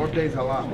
4 days a lot.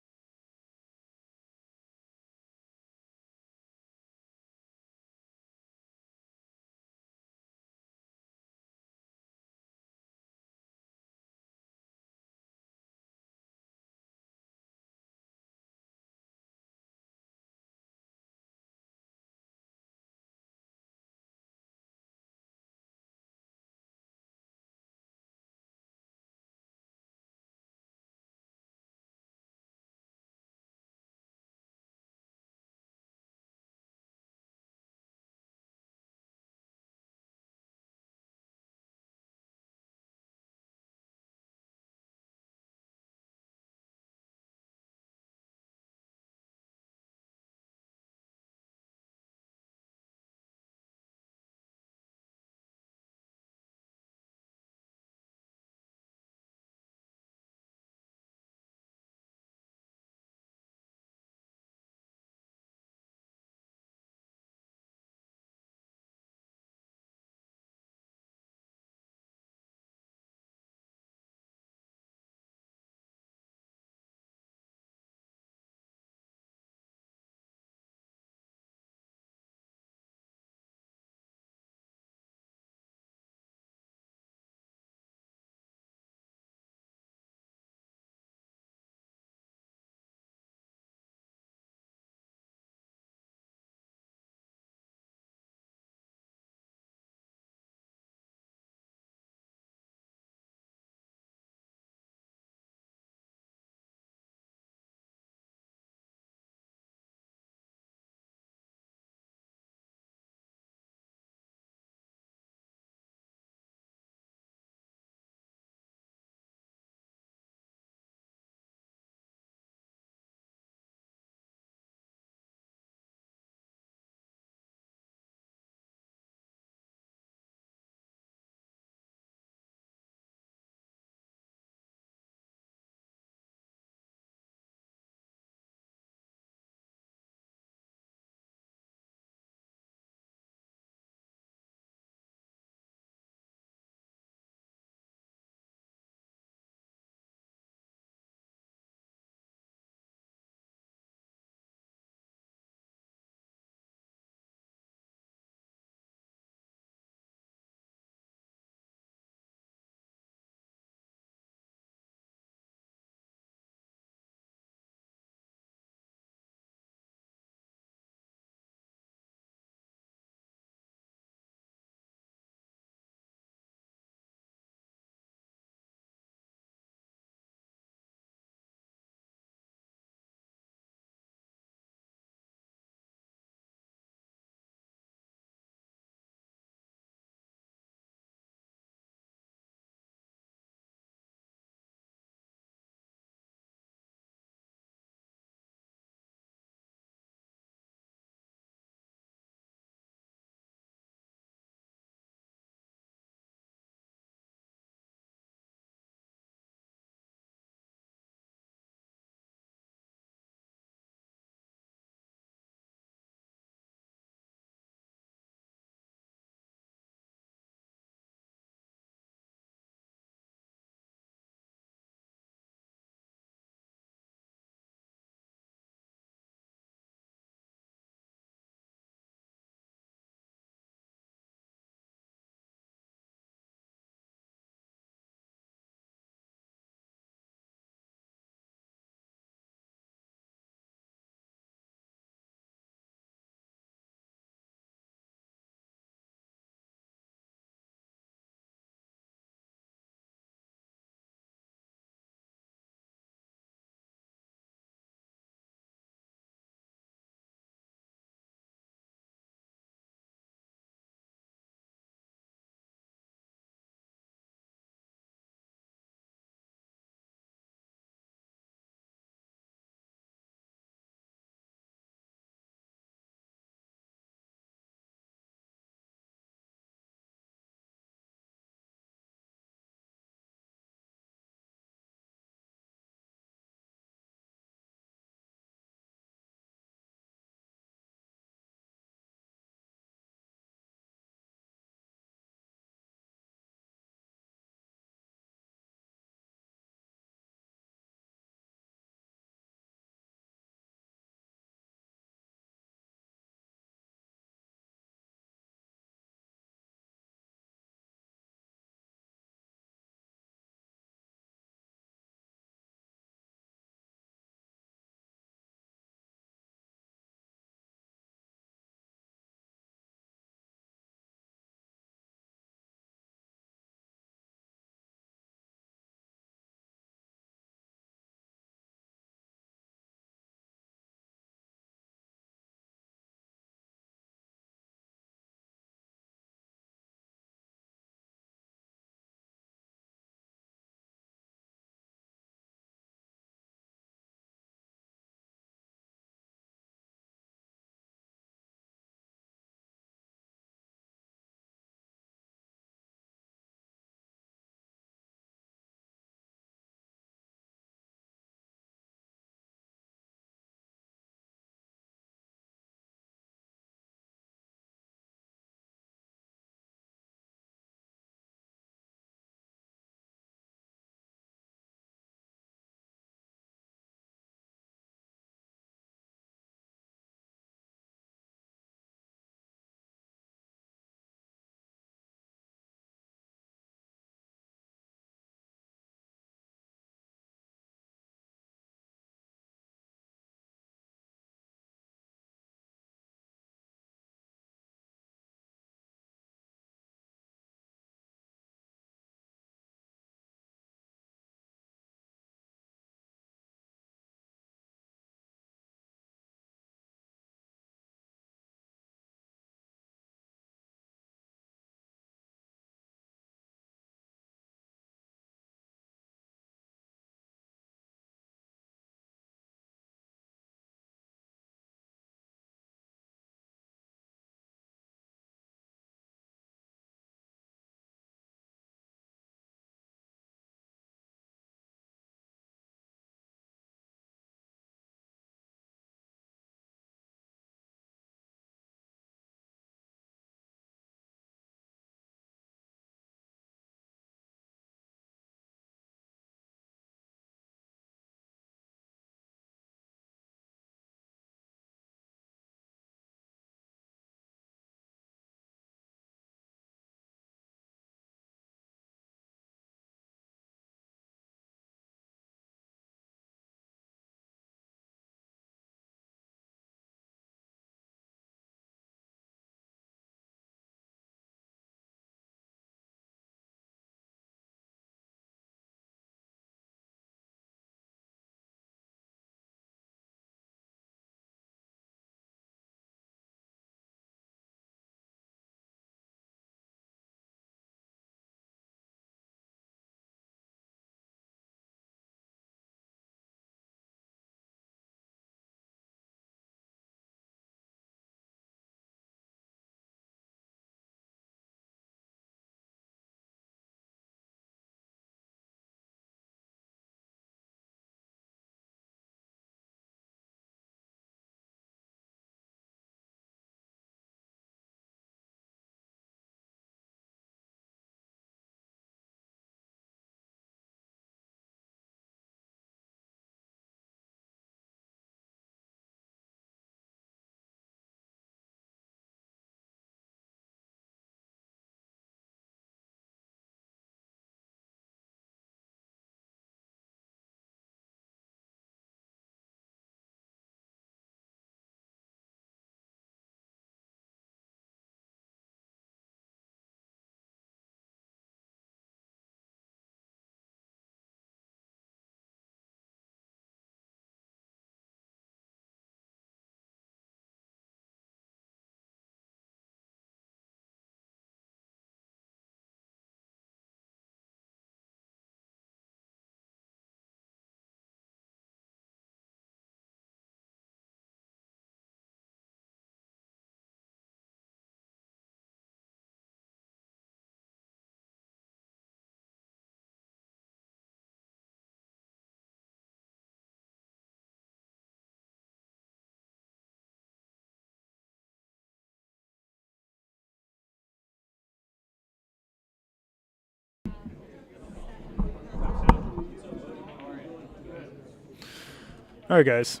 All right, guys.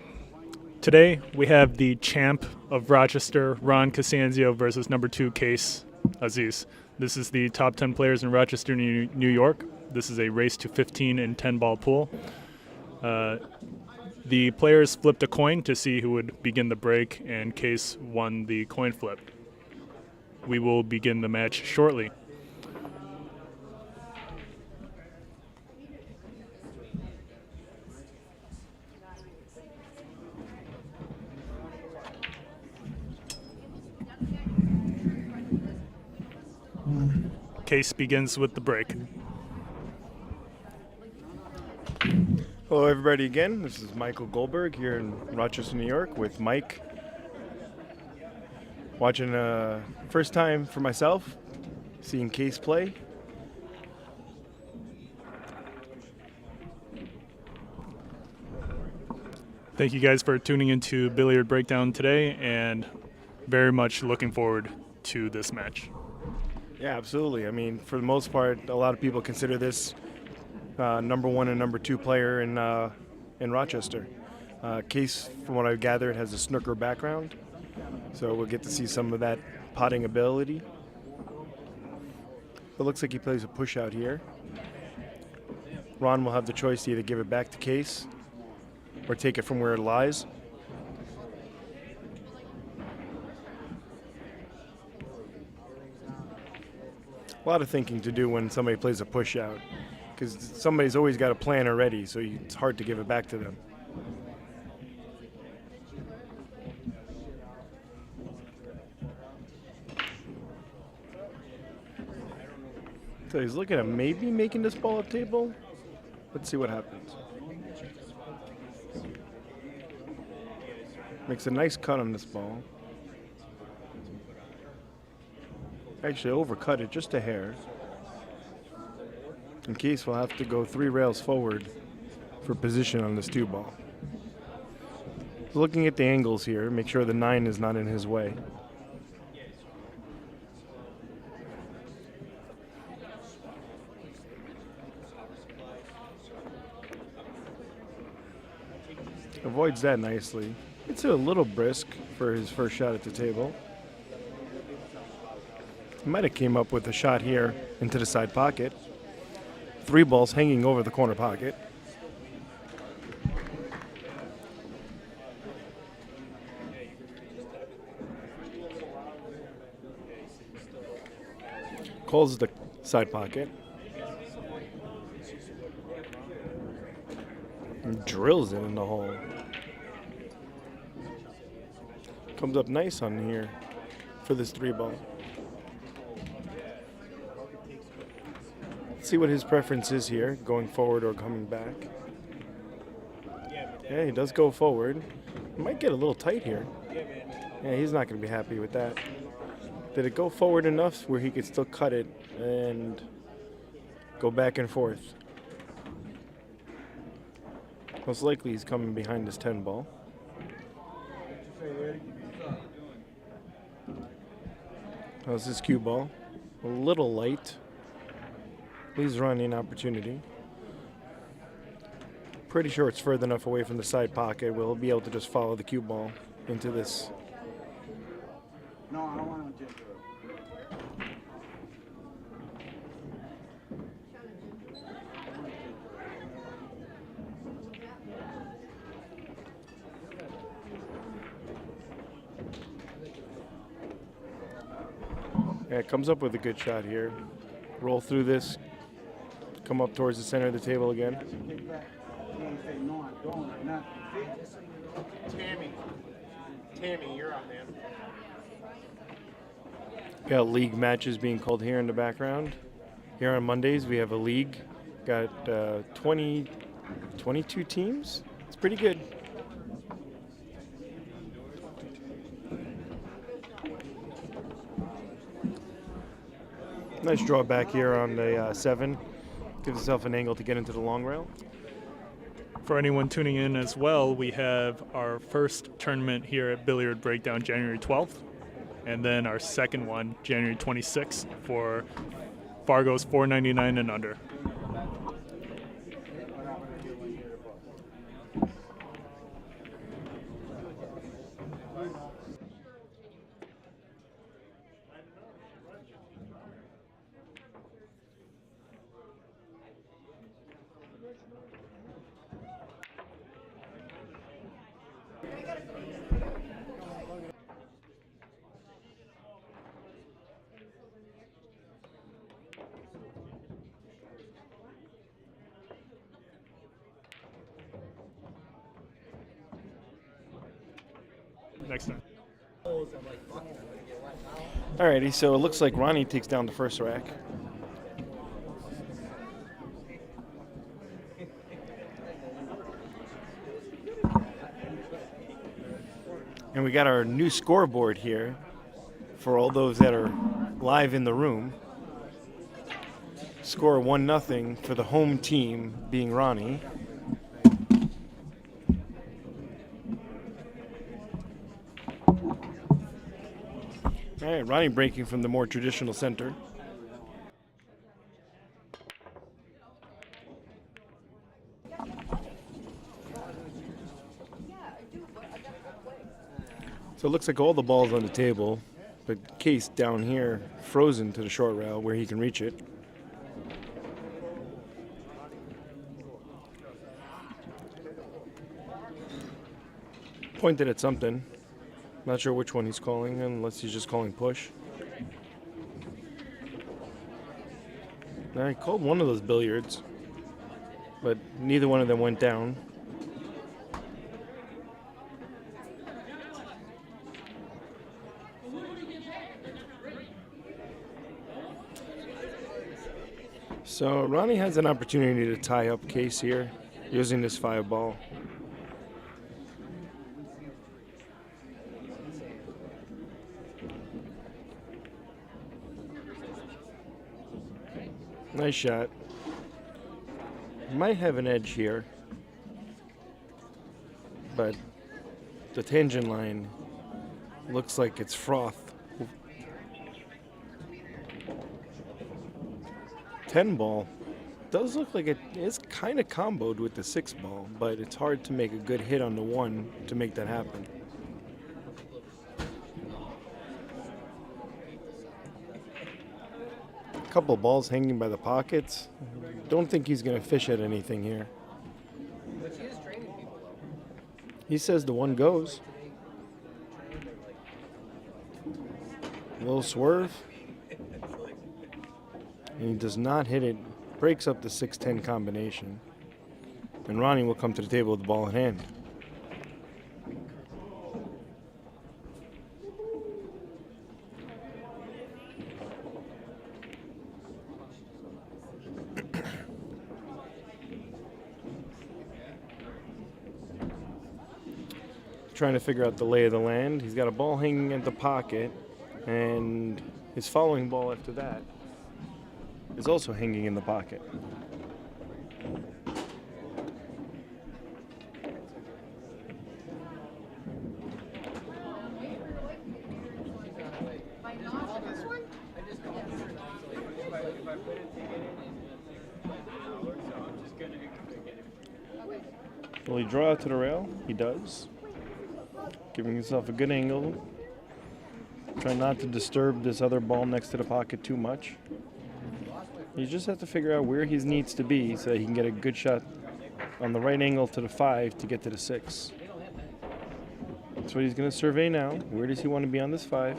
Today we have the champ of Rochester, Ron Casanzio, versus number 2, Qais Aziz. This is the top 10 players in Rochester, New York. This is a race to 15 and 10 ball pool. The players flipped a coin to see who would begin the break, and Qais won the coin flip. We will begin the match shortly. Qais begins with the break. Hello, everybody, again. This is Michael Goldberg here in Rochester, New York, with Mike. Watching first time for myself, seeing Qais play. Thank you guys for tuning into Billiard Breakdown today, and very much looking forward to this match. Yeah, absolutely. I mean, for the most part, a lot of people consider this number 1 and number 2 player in Rochester. Qais, from what I've gathered, has a snooker background, so we'll get to see some of that potting ability. It looks like he plays a push out here. Ron will have the choice to either give it back to Qais or take it from where it lies. A lot of thinking to do when somebody plays a push out, because somebody's always got a plan already, so it's hard to give it back to them. So he's looking at maybe making this ball up table. Let's see what happens. Makes a nice cut on this ball. Actually overcut it just a hair. And Qais will have to go 3 rails forward for position on this 2 ball. Looking at the angles here, make sure the 9 is not in his way. Avoids that nicely. It's a little brisk for his first shot at the table. He might have came up with a shot here into the side pocket. 3 balls hanging over the corner pocket. Calls the side pocket. And drills it in the hole. Comes up nice on here for this 3 ball. Let's see what his preference is here, going forward or coming back. Yeah, he does go forward. He might get a little tight here. Yeah, he's not going to be happy with that. Did it go forward enough where he could still cut it and go back and forth? Most likely he's coming behind this 10 ball. How's this cue ball? A little light. Leaves Ronnie an opportunity. Pretty sure it's further enough away from the side pocket. We'll be able to just follow the cue ball into this. No, I don't want to. Yeah, it comes up with a good shot here. Roll through this. Come up towards the center of the table again. Tammy, you're on, man. Got league matches being called here in the background. Here on Mondays, we have a league. Got 22 teams. It's pretty good. Nice draw back here on the 7. Gives himself an angle to get into the long rail. For anyone tuning in as well, we have our first tournament here at Billiard Breakdown January 12th, and then our second one January 26th for Fargo's $4.99 and under. Next time. Alrighty, so it looks like Ronnie takes down the first rack. And we got our new scoreboard here for all those that are live in the room. Score 1-0 for the home team, being Ronnie. All right, Ronnie breaking from the more traditional center. So it looks like all the balls on the table, but Qais down here frozen to the short rail where he can reach it. Pointed at something. Not sure which one he's calling, unless he's just calling push. Now, he called one of those billiards, but neither one of them went down. So Ronnie has an opportunity to tie up Qais here using this 5 ball. Nice shot. Might have an edge here, but the tangent line looks like it's froth. 10 ball does look like it is kind of comboed with the 6 ball, but it's hard to make a good hit on the 1 to make that happen. Couple balls hanging by the pockets. Don't think he's going to fish at anything here. He says the 1 goes. A little swerve. And he does not hit it. Breaks up the 6-10 combination. And Ronnie will come to the table with the ball in hand. Trying to figure out the lay of the land. He's got a ball hanging at the pocket, and his following ball after that is also hanging in the pocket. Will he draw out to the rail? He does. Giving himself a good angle. Try not to disturb this other ball next to the pocket too much. You just have to figure out where he needs to be so that he can get a good shot on the right angle to the 5 to get to the 6. That's what he's going to survey now. Where does he want to be on this 5?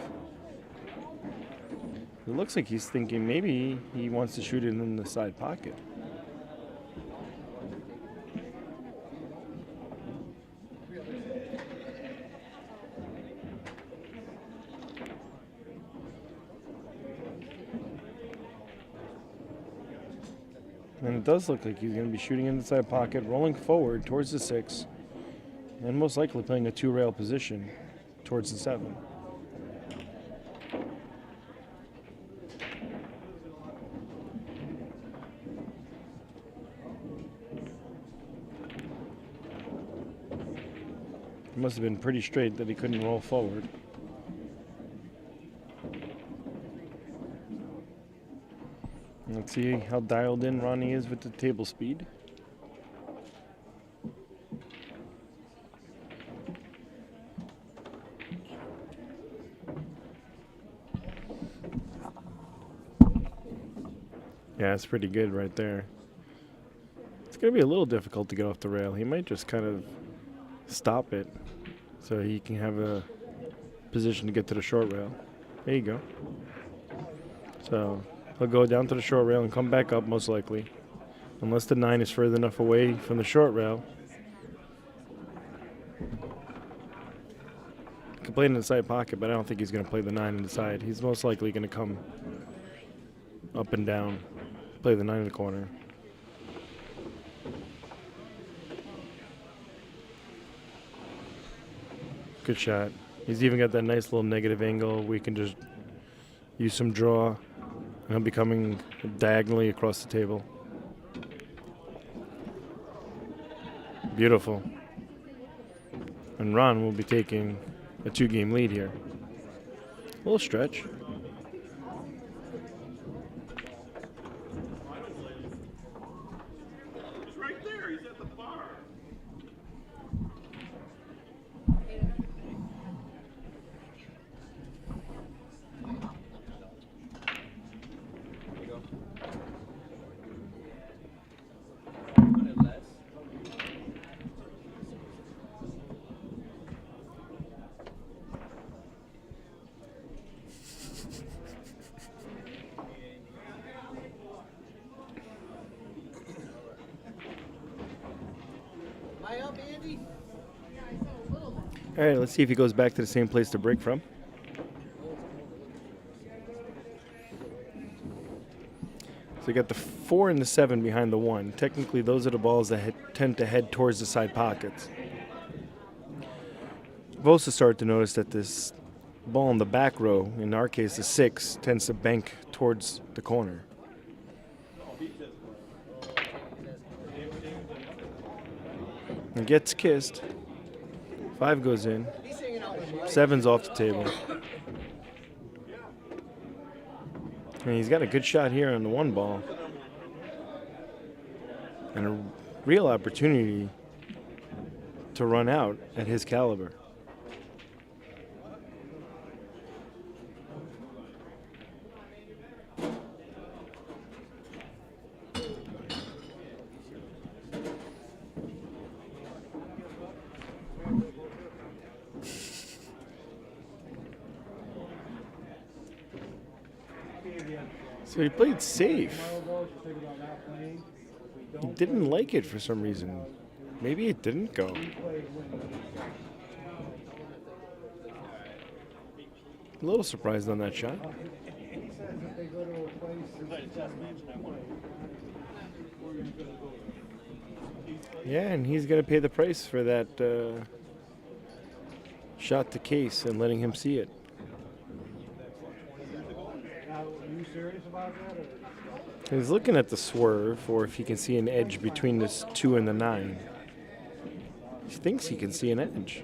It looks like he's thinking maybe he wants to shoot it in the side pocket. And it does look like he's going to be shooting in the side pocket, rolling forward towards the 6, and most likely playing a 2-rail position towards the 7. It must have been pretty straight that he couldn't roll forward. Let's see how dialed in Ronnie is with the table speed. Yeah, it's pretty good right there. It's going to be a little difficult to get off the rail. He might just kind of stop it so he can have a position to get to the short rail. There you go. So He'll go down to the short rail and come back up, most likely. Unless the 9 is further enough away from the short rail. He can play it in the side pocket, but I don't think he's going to play the 9 in the side. He's most likely going to come up and down, play the 9 in the corner. Good shot. He's even got that nice little negative angle. We can just use some draw, and he'll be coming diagonally across the table. Beautiful. And Ron will be taking a 2-game lead here. A little stretch. All right, let's see if he goes back to the same place to break from. So you got the 4 and the 7 behind the 1. Technically, those are the balls that tend to head towards the side pockets. I've also started to notice that this ball in the back row, in our case the 6, tends to bank towards the corner. It gets kissed. 5 goes in. 7's off the table. And he's got a good shot here on the 1 ball. And a real opportunity to run out at his caliber. So he played safe. He didn't like it for some reason. Maybe it didn't go. A little surprised on that shot. Yeah, and he's going to pay the price for that shot to Qais and letting him see it. He's looking at the swerve, or if he can see an edge between this 2 and the 9. He thinks he can see an edge.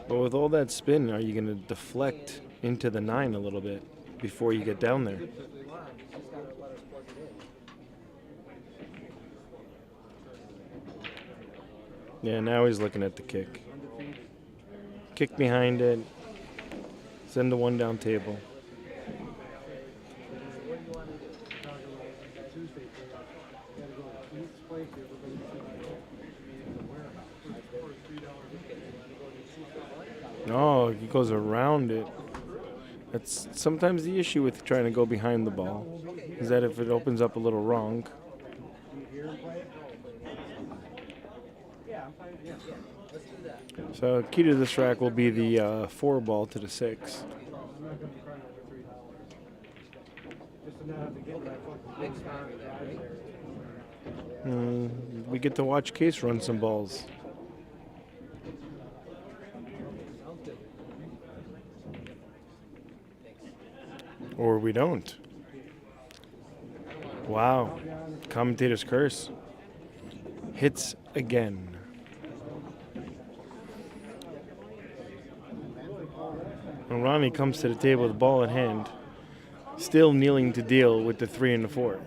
But with all that spin, are you going to deflect into the 9 a little bit before you get down there? Yeah, now he's looking at the kick. Kick behind it. Send the 1 down table. No, he goes around it. That's sometimes the issue with trying to go behind the ball, is that if it opens up a little wrong. So key to this rack will be the 4 ball to the 6. We get to watch Qais run some balls. Or we don't. Wow. Commentator's curse. Hits again. And Ronnie comes to the table with the ball in hand, still kneeling to deal with the 3 and the 4.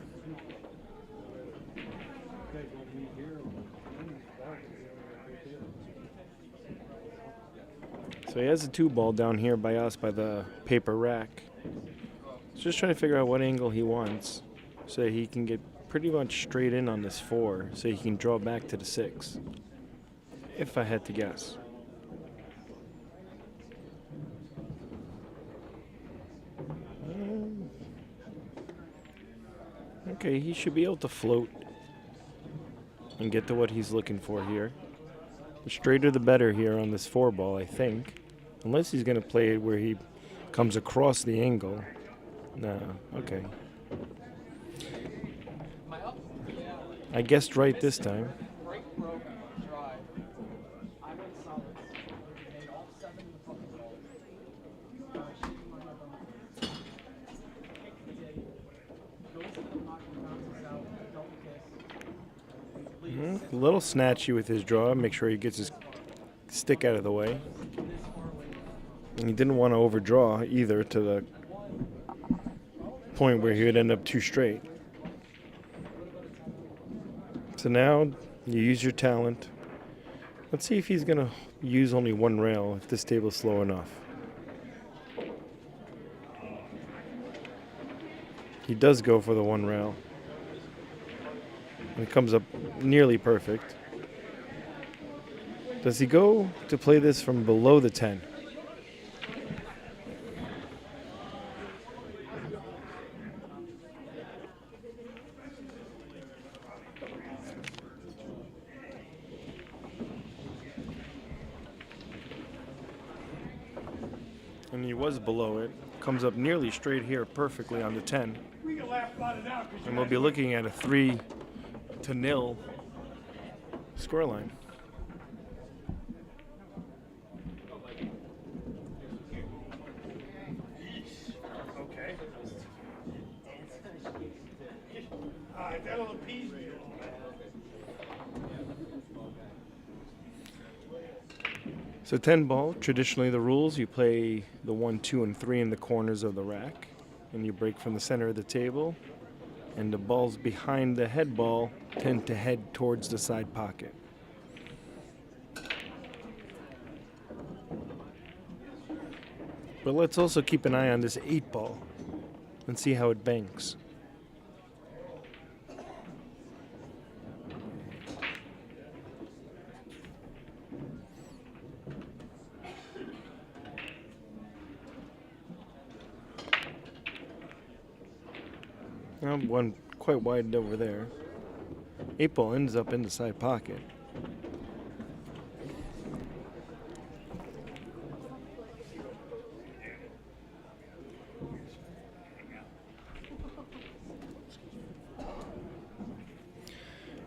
So he has a 2 ball down here by us by the paper rack. He's just trying to figure out what angle he wants so he can get pretty much straight in on this 4 so he can draw back to the 6, if I had to guess. Okay, he should be able to float and get to what he's looking for here. The straighter the better here on this 4-ball, I think. Unless he's going to play it where he comes across the angle. No, okay. I guessed right this time. A little snatchy with his draw. Make sure he gets his stick out of the way. And he didn't want to overdraw either to the point where he would end up too straight. So now you use your talent. Let's see if he's going to use only one rail if this table's slow enough. He does go for the one rail. And it comes up nearly perfect. Does he go to play this from below the 10? And he was below it. Comes up nearly straight here perfectly on the 10. And we'll be looking at a 3-0 scoreline. Okay. That'll appease me. So 10 ball, traditionally the rules, you play the 1, 2, and 3 in the corners of the rack, and you break from the center of the table, and the balls behind the head ball tend to head towards the side pocket. But let's also keep an eye on this 8 ball and see how it banks. One quite wide over there. 8 ball ends up in the side pocket.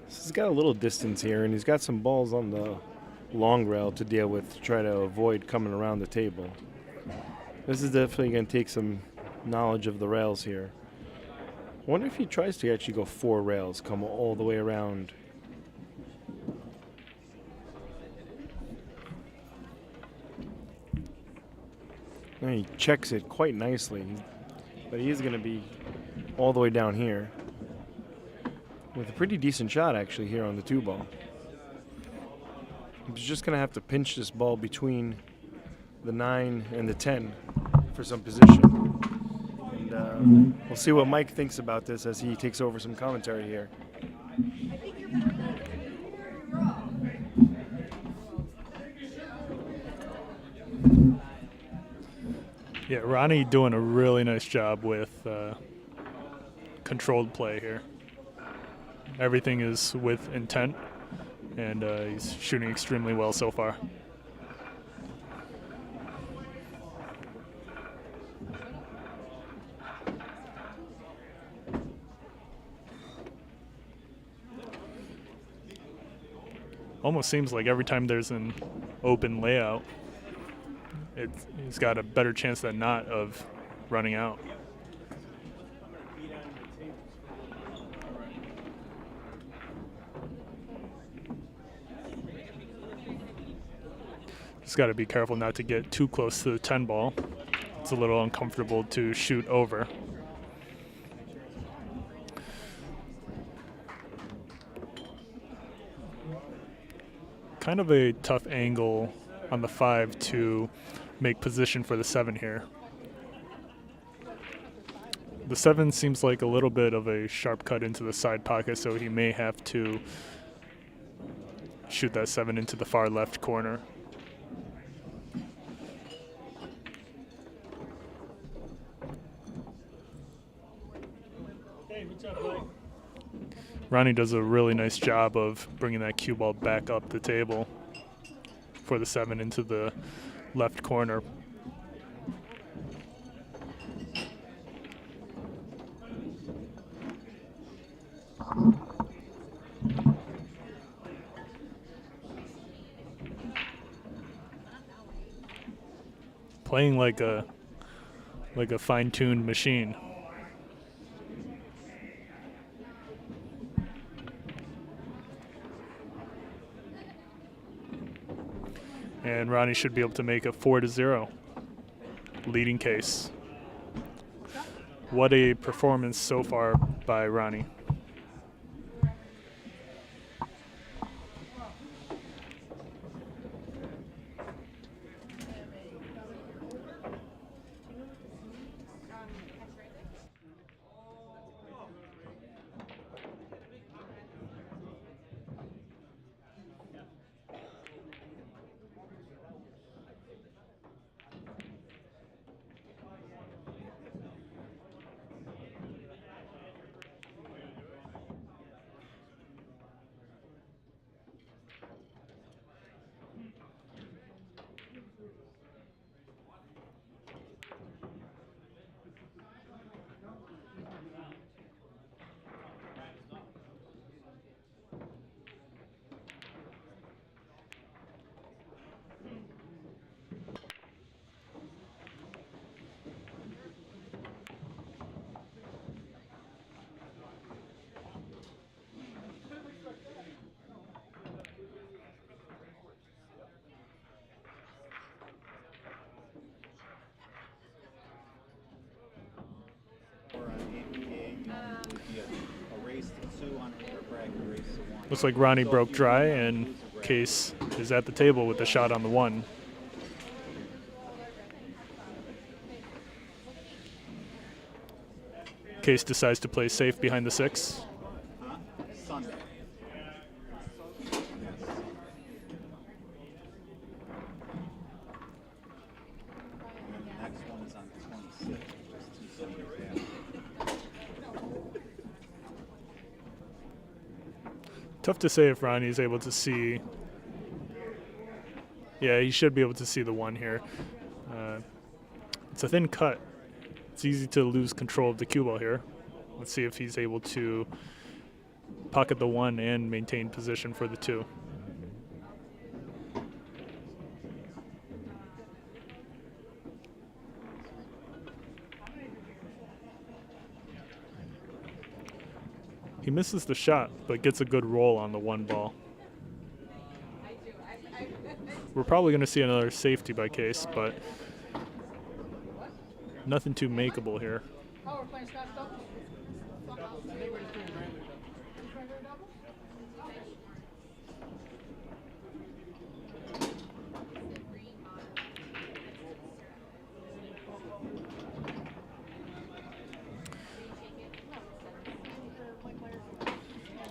He's got a little distance here, and he's got some balls on the long rail to deal with to try to avoid coming around the table. This is definitely going to take some knowledge of the rails here. I wonder if he tries to actually go 4 rails, come all the way around. And he checks it quite nicely, but he is going to be all the way down here with a pretty decent shot actually here on the 2 ball. He's just going to have to pinch this ball between the 9 and the 10 for some position. And we'll see what Mike thinks about this as he takes over some commentary here. Yeah, Ronnie doing a really nice job with controlled play here. Everything is with intent, and he's shooting extremely well so far. Almost seems like every time there's an open layout, he's got a better chance than not of running out. Just got to be careful not to get too close to the 10 ball. It's a little uncomfortable to shoot over. Kind of a tough angle on the 5 to make position for the 7 here. The 7 seems like a little bit of a sharp cut into the side pocket, so he may have to shoot that 7 into the far left corner. Hey, what's up, Mike? Ronnie does a really nice job of bringing that cue ball back up the table for the 7 into the left corner. Playing like a fine-tuned machine. And Ronnie should be able to make a 4-0, leading Qais. What a performance so far by Ronnie. Looks like Ronnie broke dry, and Qais is at the table with the shot on the 1. Qais decides to play safe behind the 6. Tough to say if Ronnie is able to see. Yeah, he should be able to see the 1 here. It's a thin cut. It's easy to lose control of the cue ball here. Let's see if he's able to pocket the 1 and maintain position for the 2. He misses the shot, but gets a good roll on the 1 ball. We're probably going to see another safety by Qais, but nothing too makeable here.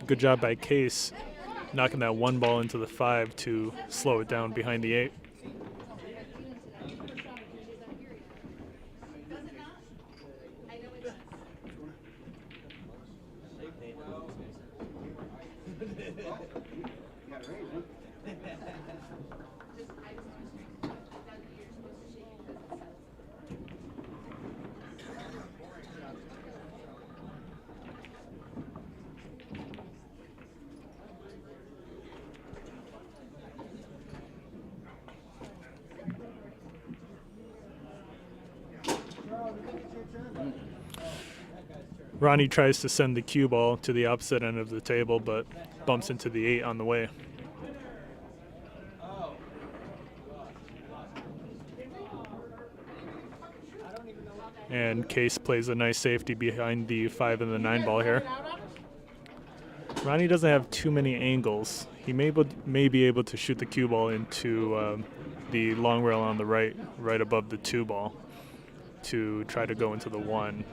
Good job by Qais knocking that 1 ball into the 5 to slow it down behind the 8. Ronnie tries to send the cue ball to the opposite end of the table, but bumps into the 8 on the way. And Qais plays a nice safety behind the 5 and the 9 ball here. Ronnie doesn't have too many angles. He may be able to shoot the cue ball into the long rail on the right above the 2 ball to try to go into the 1.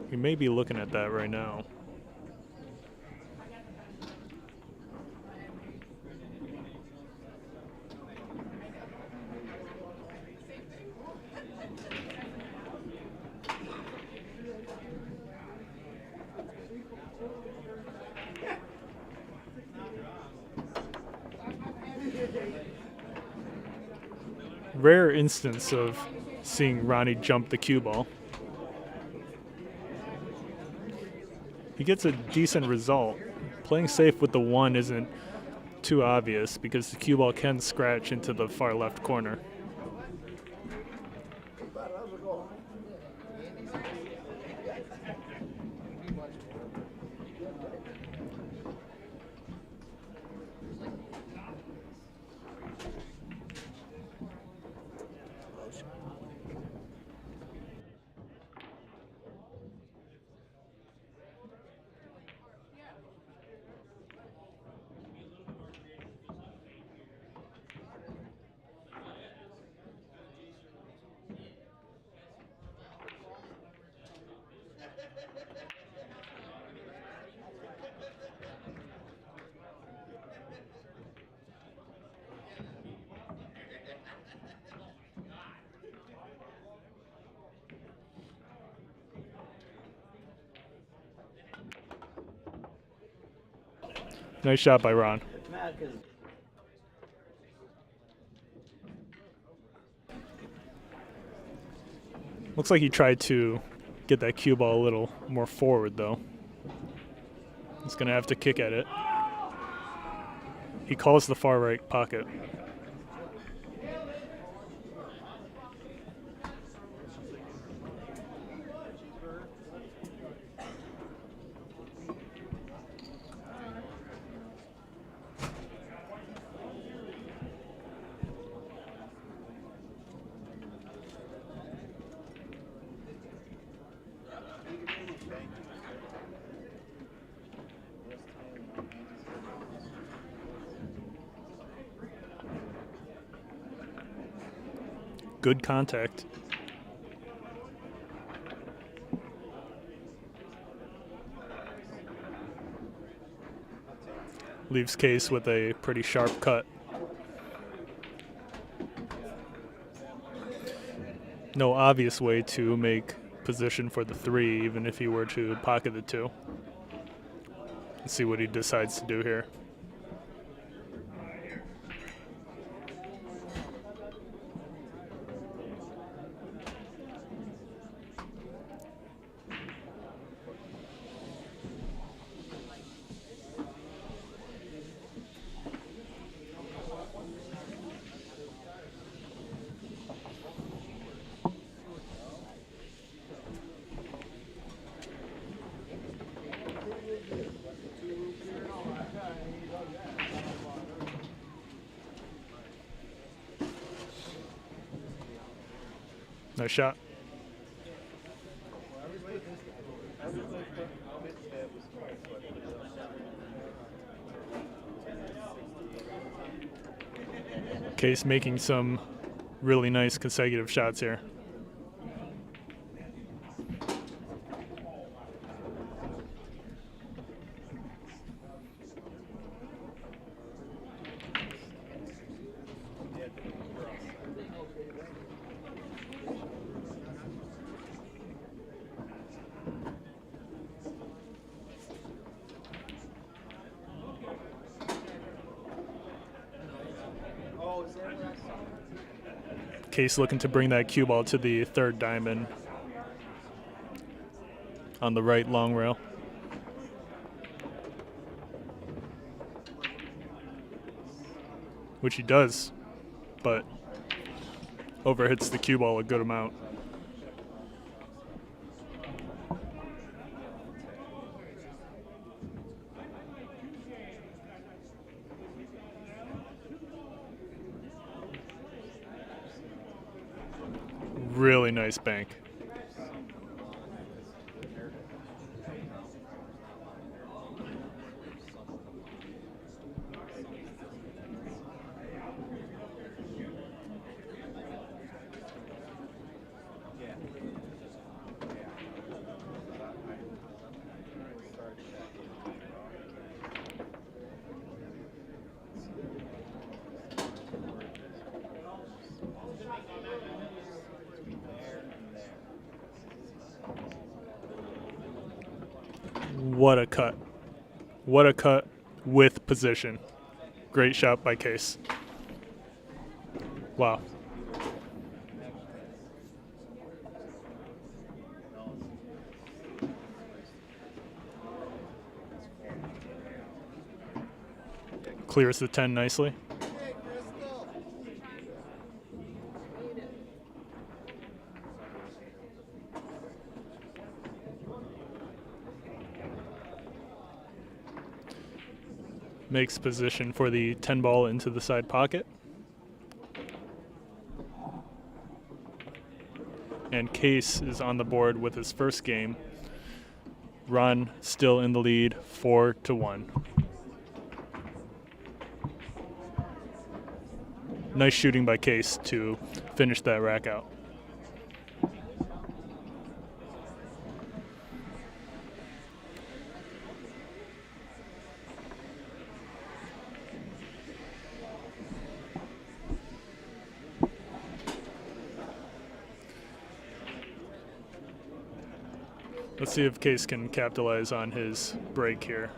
He may be looking at that right now. Rare instance of seeing Ronnie jump the cue ball. He gets a decent result. Playing safe with the 1 isn't too obvious because the cue ball can scratch into the far left corner. Nice shot by Ron. Looks like he tried to get that cue ball a little more forward, though. He's going to have to kick at it. He calls the far right pocket. Good contact. Leaves Qais with a pretty sharp cut. No obvious way to make position for the 3, even if he were to pocket the 2. Let's see what he decides to do here. Nice shot. Qais making some really nice consecutive shots here. Qais looking to bring that cue ball to the 3rd diamond on the right long rail. Which he does, but overhits the cue ball a good amount. Really nice bank. What a cut. What a cut with position. Great shot by Qais. Wow. Clears the 10 nicely. Makes position for the 10 ball into the side pocket. And Qais is on the board with his first game. Run still in the lead, 4-1. Nice shooting by Qais to finish that rack out. Let's see if Qais can capitalize on his break here.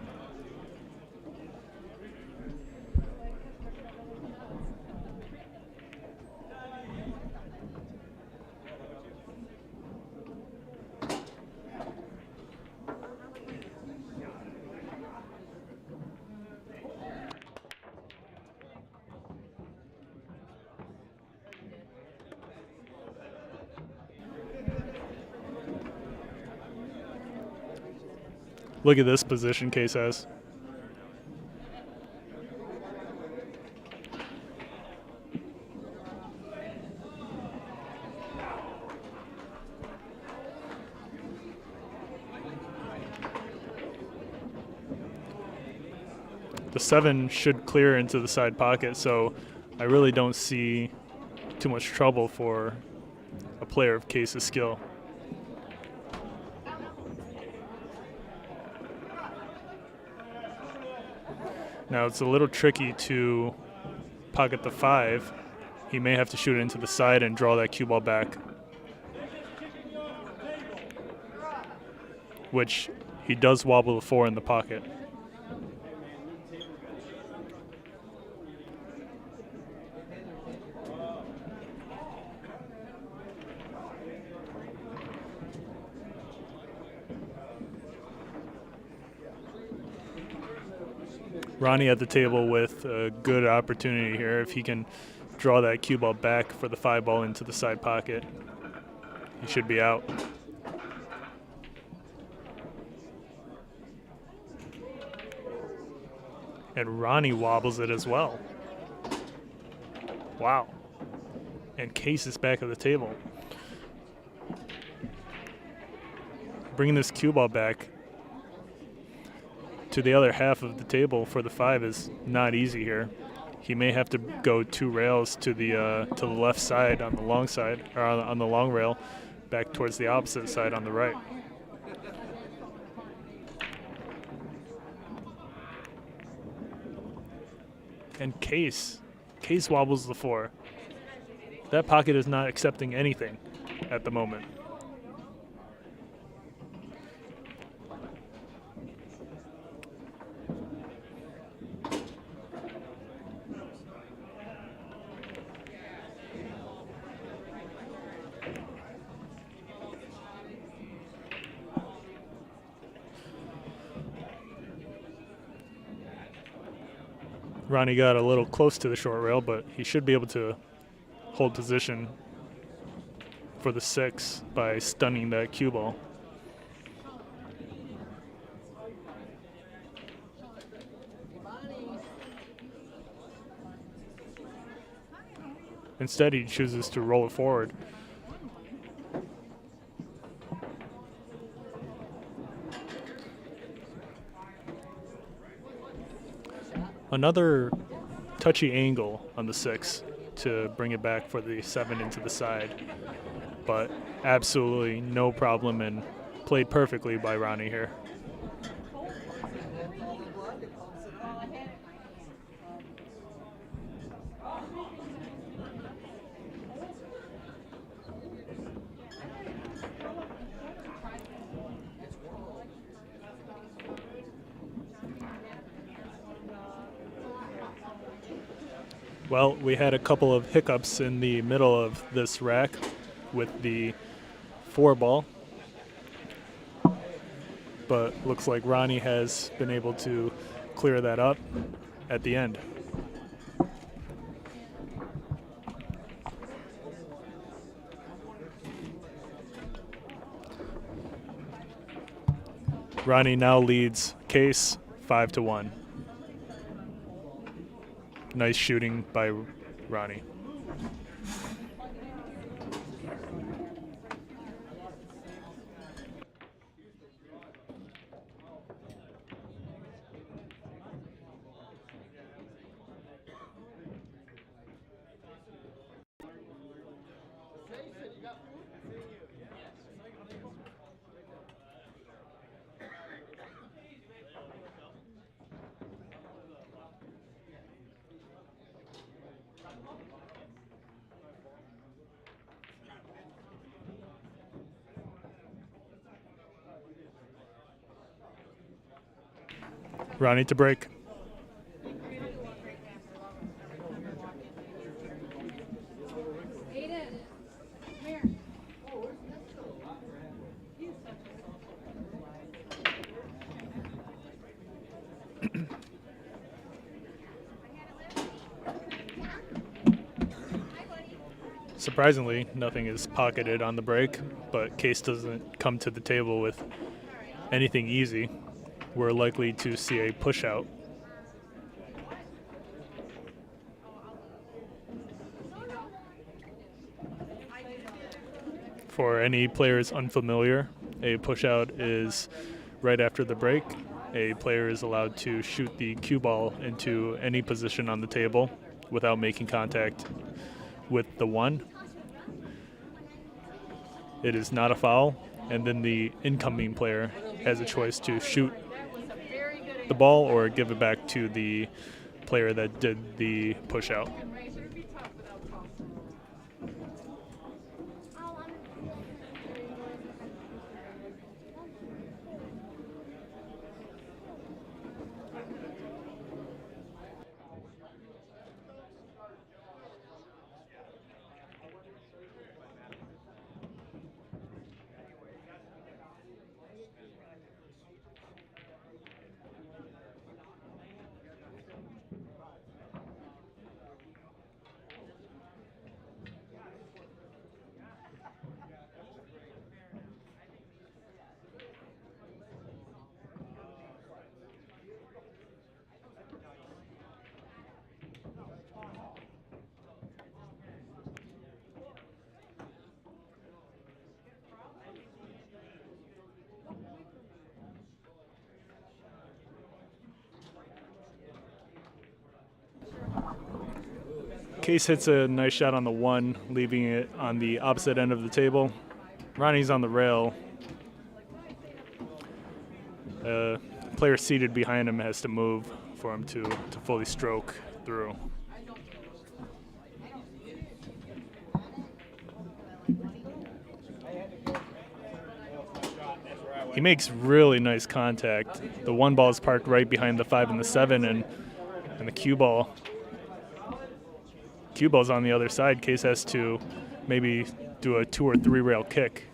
Look at this position Qais has. The 7 should clear into the side pocket, so I really don't see too much trouble for a player of Qais's skill. Now it's a little tricky to pocket the 5. He may have to shoot it into the side and draw that cue ball back, which he does wobble the 4 in the pocket. Ronnie at the table with a good opportunity here. If he can draw that cue ball back for the 5 ball into the side pocket, he should be out. And Ronnie wobbles it as well. Wow. And Qais is back at the table. Bringing this cue ball back to the other half of the table for the 5 is not easy here. He may have to go 2 rails to the left side on the long side, or on the long rail, back towards the opposite side on the right. And Qais wobbles the 4. That pocket is not accepting anything at the moment. Ronnie got a little close to the short rail, but he should be able to hold position for the 6 by stunning that cue ball. Instead, he chooses to roll it forward. Another touchy angle on the 6 to bring it back for the 7 into the side, but absolutely no problem and played perfectly by Ronnie here. Well, we had a couple of hiccups in the middle of this rack with the 4-ball, but looks like Ronnie has been able to clear that up at the end. Ronnie now leads Qais 5-1. Nice shooting by Ronnie. Ronnie to break. Surprisingly, nothing is pocketed on the break, but Qais doesn't come to the table with anything easy. We're likely to see a push out. For any players unfamiliar, a push out is right after the break. A player is allowed to shoot the cue ball into any position on the table without making contact with the 1. It is not a foul, and then the incoming player has a choice to shoot the ball or give it back to the player that did the push out. Qais hits a nice shot on the 1, leaving it on the opposite end of the table. Ronnie's on the rail. Player seated behind him has to move for him to fully stroke through. He makes really nice contact. The 1 ball is parked right behind the 5 and the 7, and the cue ball's on the other side. Qais has to maybe do a 2 or 3 rail kick.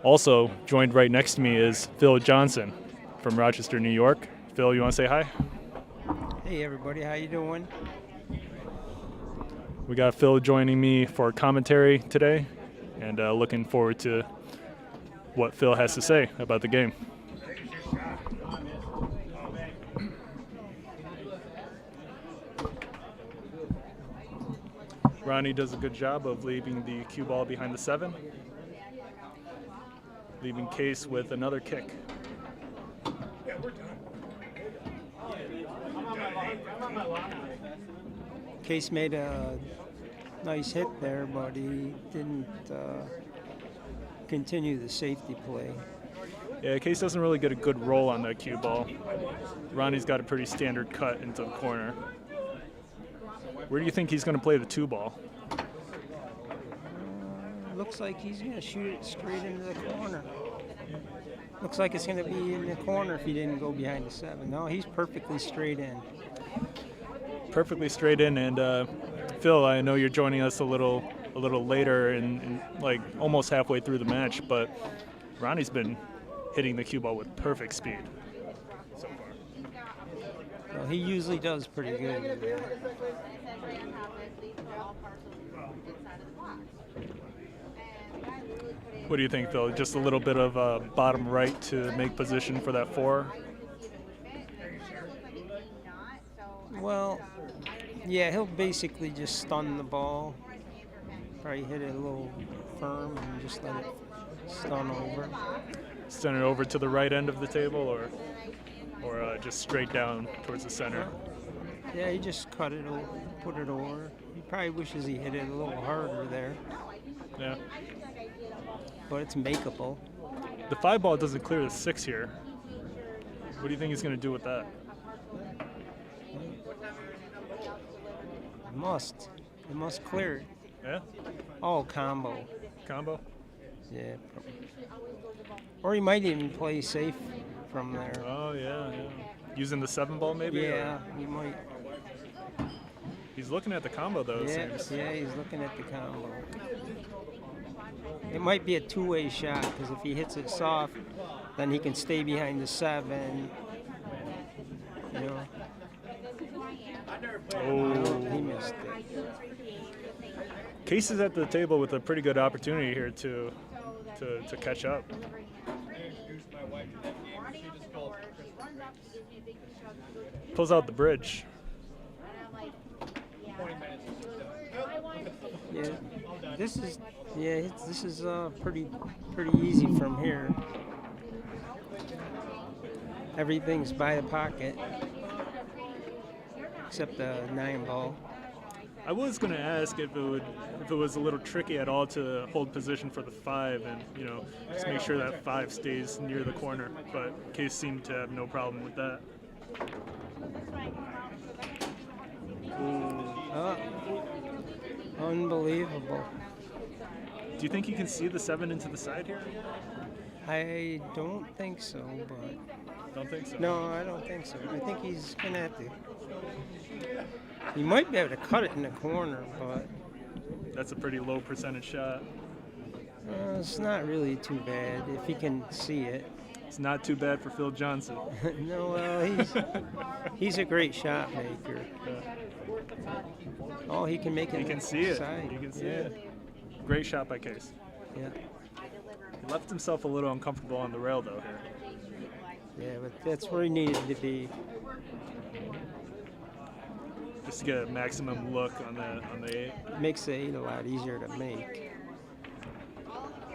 Also joined right next to me is Phil Johnson from Rochester, New York. Phil, you want to say hi? Hey everybody, how you doing? We got Phil joining me for commentary today, and looking forward to what Phil has to say about the game. Ronnie does a good job of leaving the cue ball behind the 7, leaving Qais with another kick. Qais made a nice hit there, but he didn't continue the safety play. Yeah, Qais doesn't really get a good roll on that cue ball. Ronnie's got a pretty standard cut into the corner. Where do you think he's going to play the 2 ball? Looks like he's going to shoot it straight into the corner. Looks like it's going to be in the corner if he didn't go behind the 7. No, he's perfectly straight in. perfectly straight in. And Phil, I know you're joining us a little later and like almost halfway through the match, but Ronnie's been hitting the cue ball with perfect speed so far. Well, he usually does pretty good. What do you think, Phil? Just a little bit of bottom right to make position for that 4? Well, yeah, he'll basically just stun the ball. Probably hit it a little firm and just let it stun over. Send it over to the right end of the table, or just straight down towards the center? Yeah, he just cut it over, put it over. He probably wishes he hit it a little harder there, Yeah. but it's makeable. The 5 ball doesn't clear the 6 here. What do you think he's going to do with that? It must clear it. Yeah? Oh, combo. Combo? Yeah. Or he might even play safe from there. Oh, yeah. Using the 7 ball maybe? Yeah, he might. He's looking at the combo though, it seems. Yeah, he's looking at the combo. It might be a two-way shot, because if he hits it soft, then he can stay behind the 7. You know. Oh. He missed it. Qais is at the table with a pretty good opportunity here to catch up. Pulls out the bridge. Yeah, this is pretty easy from here. Everything's by the pocket, except the 9 ball. I was going to ask if it was a little tricky at all to hold position for the 5 and just make sure that 5 stays near the corner, but Qais seemed to have no problem with that. Unbelievable. Do you think he can see the 7 into the side here? I don't think so, but Don't think so. no, I don't think so. I think he's gonna have to. He might be able to cut it in the corner, but That's a pretty low percentage shot. it's not really too bad if he can see it. It's not too bad for Phil Johnson. No, well, he's a great shot maker. Oh, he can make it. You can see it. Side. You can see it. Great shot by Qais. Yeah, He left himself a little uncomfortable on the rail though here. yeah, but that's where he needed to be. Just to get a maximum look on the 8. It makes the 8 a lot easier to make.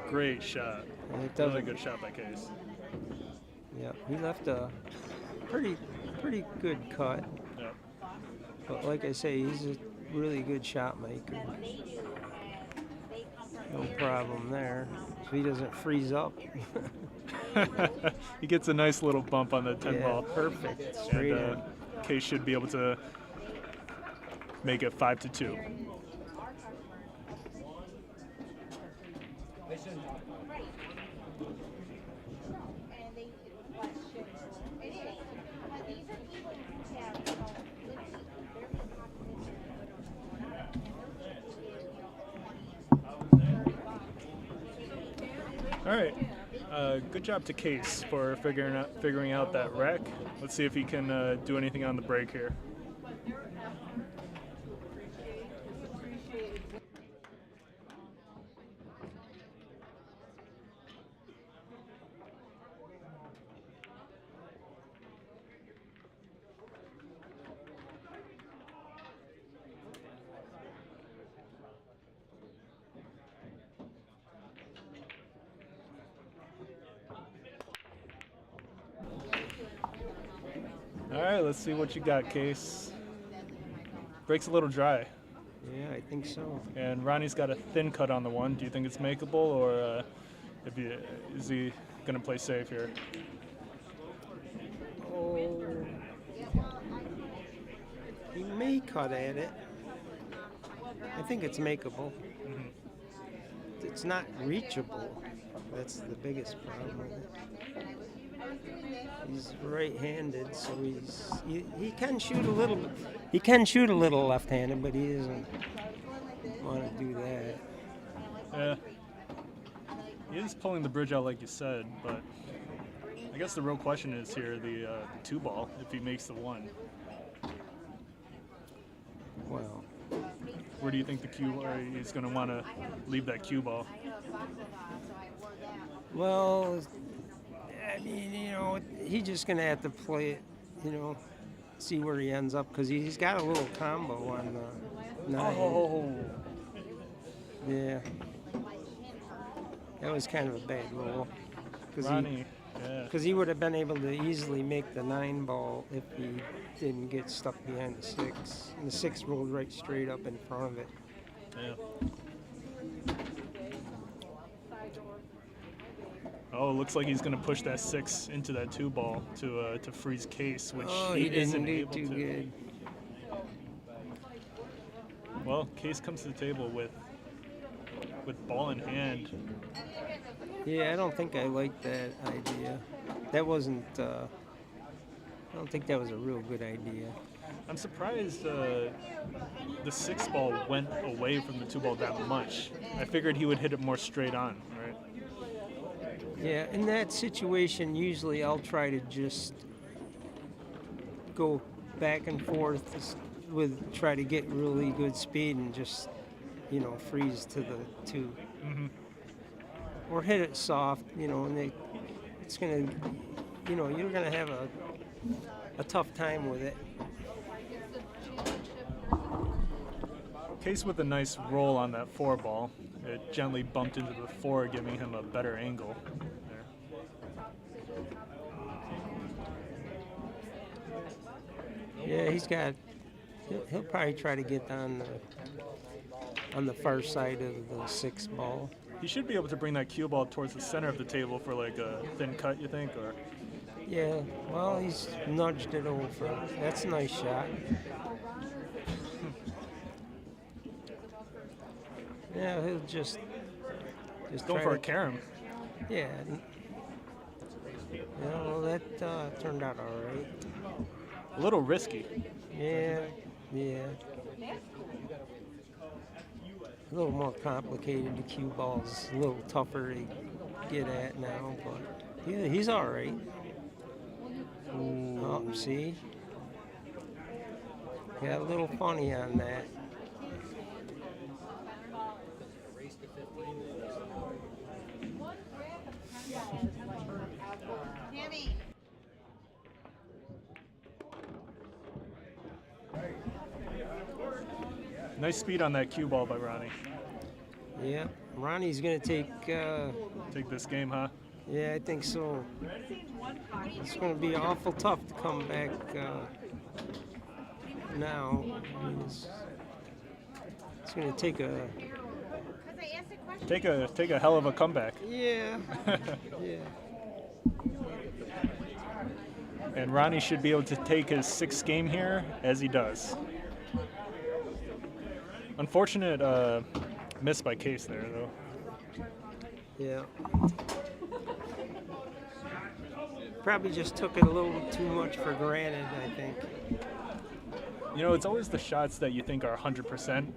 Great shot. And it Really doesn't. good shot by Qais. Yeah, he left a pretty good cut. Yep. But like I say, he's a really good shot maker. No problem there. So he doesn't freeze up. He gets a nice little bump on the 10 Yeah, ball. perfect. Straight And in. Qais should be able to make it 5-2. All right. Good job to Qais for figuring out that wreck. Let's see if he can do anything on the break here. All right, let's see what you got, Qais. Break's a little dry, Yeah, I think so. and Ronnie's got a thin cut on the 1. Do you think it's makeable, or is he gonna play safe here? Oh, he may cut at it. I think it's makeable. It's not reachable. That's the biggest problem with it. He's right-handed, so he can shoot a little. He can shoot a little left-handed, but he doesn't want to do that. Yeah. He is pulling the bridge out like you said, but I guess the real question is here the 2-ball, if he makes the 1. Well, Where do you think the cue, or he's going to want to leave that cue ball? well, I mean, he's just going to have to play it, see where he ends up, because he's got a little combo on the 9. Oh, Yeah. That was kind of a bad roll. Ronnie, yeah. Because he would have been able to easily make the 9 ball if he didn't get stuck behind the 6. And the 6 rolled right straight up in front of it. Yeah. Oh, looks like he's going to push that 6 into that 2-ball to freeze Qais, which He he isn't didn't do able too to. good. Well, Qais comes to the table with ball in hand. Yeah, I don't think I like that idea. That wasn't. I don't think that was a real good idea. I'm surprised the 6-ball went away from the 2-ball that much. I figured he would hit it more straight on, right? Yeah, in that situation, usually I'll try to just go back and forth try to get really good speed and just, freeze to the 2. Mm-hmm. Or hit it soft, and it's going to, you're going to have a tough time with it. Qais with a nice roll on that 4-ball. It gently bumped into the 4, giving him a better angle there. Yeah, he'll probably try to get on the far side of the 6-ball. He should be able to bring that cue ball towards the center of the table for like a thin cut, you think? Or Yeah, well, he's nudged it over. That's a nice shot. Yeah, he'll just going try for to, a carom. Yeah. Well, that turned out all right. A little risky. Yeah. A little more complicated. The cue ball's a little tougher to get at now, but he's all right. Oh, see? Got a little funny on that. Nice speed on that cue ball by Ronnie. Yeah, Ronnie's gonna take. Take this game, huh? Yeah, I think so. It's gonna be awful tough to come back now. I mean, it's gonna take a. Take a hell of a comeback. Yeah. Yeah. And Ronnie should be able to take his 6th game here, as he does. Unfortunate miss by Qais there, though. Yeah. Probably just took it a little too much for granted, I think. It's always the shots that you think are 100%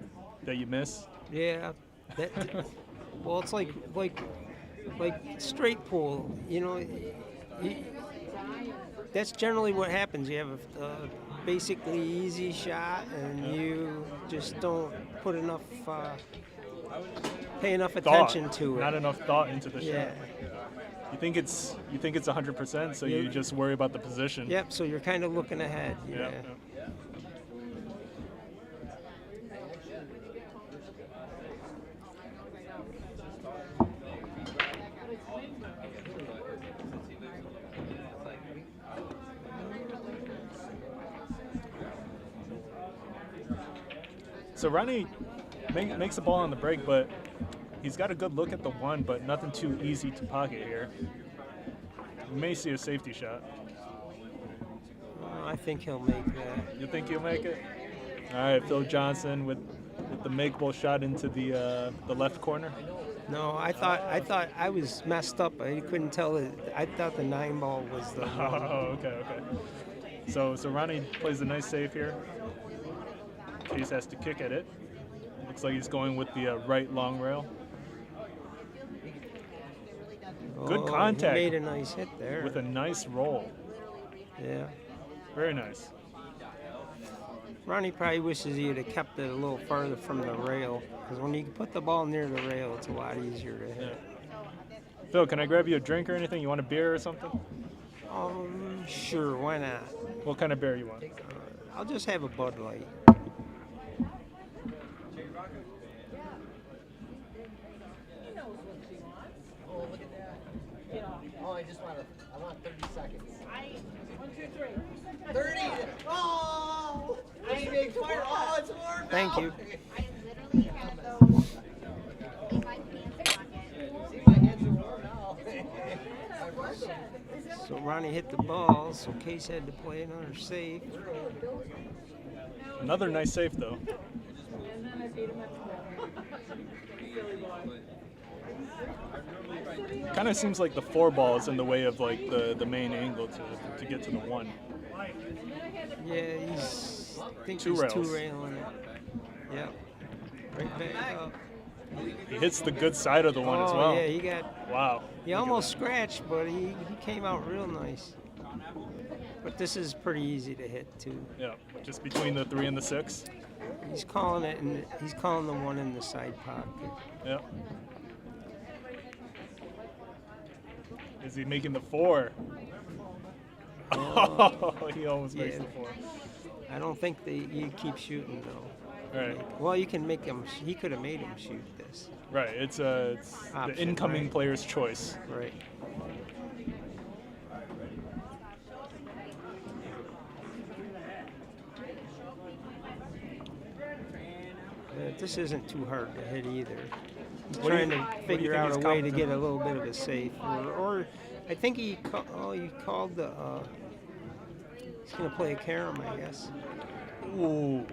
that you miss. Yeah. Well, it's like straight pull. That's generally what happens. You have a basically easy shot, and you just don't put enough, pay enough attention to it. Not enough thought into the Yeah. shot. You think it's 100%, so you just worry about the position. Yep. So you're kind of looking ahead. Yeah. Yep. So Ronnie makes the ball on the break, but he's got a good look at the 1, but nothing too easy to pocket here. We may see a safety shot. I think he'll make that. You think he'll make it? All right, Phil Johnson with the makeable shot into the left corner. No, I thought I was messed up. I couldn't tell it. I thought the 9 ball was the one. Oh, okay. So Ronnie plays a nice save here. Qais has to kick at it. Looks like he's going with the right long rail. Good contact. He made a nice hit there. With a nice roll. Yeah. Very nice. Ronnie probably wishes he would have kept it a little farther from the rail, because when you put the ball near the rail, it's a lot easier to hit. Yeah. Phil, can I grab you a drink or anything? You want a beer or something? Sure, why not? What kind of beer you want? I'll just have a Bud Light. Oh, I want 30 seconds. 30! Oh! I make fire. Oh, it's warm. Thank you. I literally had those in my pants pocket. See, my hands are warm now. So Ronnie hit the ball, so Qais had to play another save. Another nice save, though. Kind of seems like the 4 ball is in the way of like the main angle to get to the 1. Yeah, I think he's rails. two-railing it. Yep. Right back up. He hits the good side of the 1 as well. Oh, yeah, he got... Wow. He almost scratched, but he came out real nice. But this is pretty easy to hit, too. Yeah, just between the 3 and the 6. He's calling it, and he's calling the 1 in the side pocket. Yeah. Is he making the 4? Oh, he almost makes the 4. I don't think you keep shooting, though. All right. Well, you can make him. He could have made him shoot this. Right. It's the Option, incoming right? player's choice. Right. This isn't too hard to hit either. He's What do you- trying to what do you figure think out he's a way to competent get a with? little bit of a safe, or I think he called the. He's gonna play a carom, I guess. Ooh.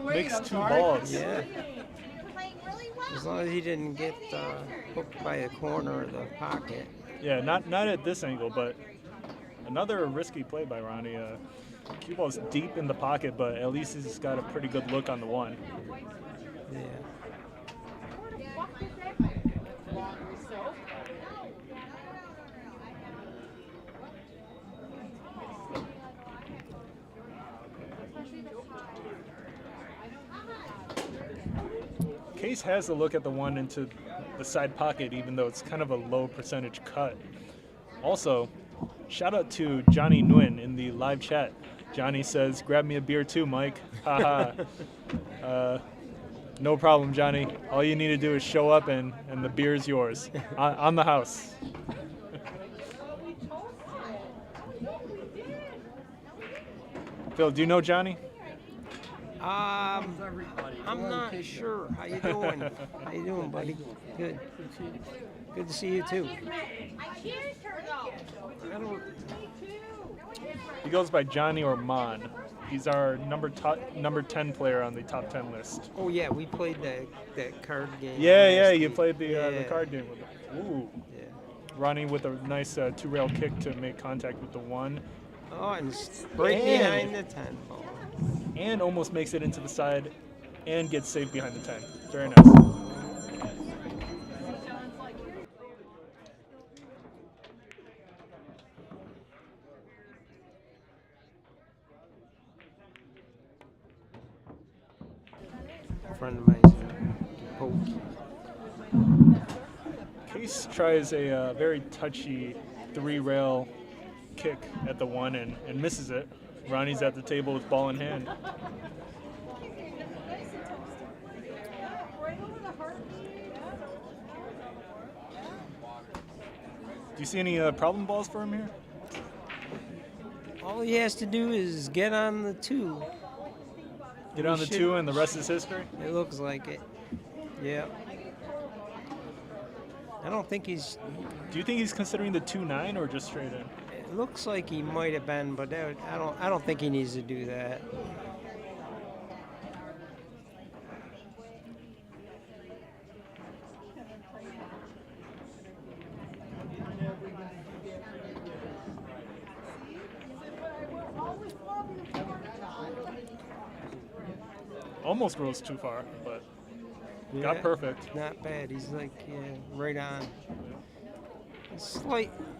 Makes 2 sorry. balls. Yeah. Playing really well. As long as he didn't get hooked by the corner of the pocket. Yeah, not at this angle, but another risky play by Ronnie. Cue ball's deep in the pocket, but at least he's got a pretty good look on the 1. Yeah. Qais has a look at the 1 into the side pocket, even though it's kind of a low percentage cut. Also, shout out to Johnny Nguyen in the live chat. Johnny says, "Grab me a beer too, Mike." Haha. No problem, Johnny. All you need to do is show up, and the beer's yours on the house. Phil, do you know Johnny? I'm not sure. How you doing? How you doing, buddy? Good. Good to see you too. I cheered her though. I don't. He goes by Johnny or Mon. He's our number 10 player on the top 10 list. Oh yeah, we played that card game. Yeah, last you week. played the Yeah. card game with him. Ooh. Yeah. Ronnie with a nice 2-rail kick to make contact with the 1. Oh, and right And- behind the 10 ball. And almost makes it into the side and gets saved behind the 10. Very nice. A friend of mine's poke. Qais tries a very touchy 3-rail kick at the 1 and misses it. Ronnie's at the table with ball in hand. Do you see any problem balls for him here? All he has to do is get on the 2. Get on the should- 2 and the rest is history? It looks like it. Yeah. I don't think he's. Do you think he's considering the 2-9 or just straight in? It looks like he might have been, but I don't think he needs to do that. almost rose too far, but Yeah, got perfect. Not bad. He's like, yeah, right on.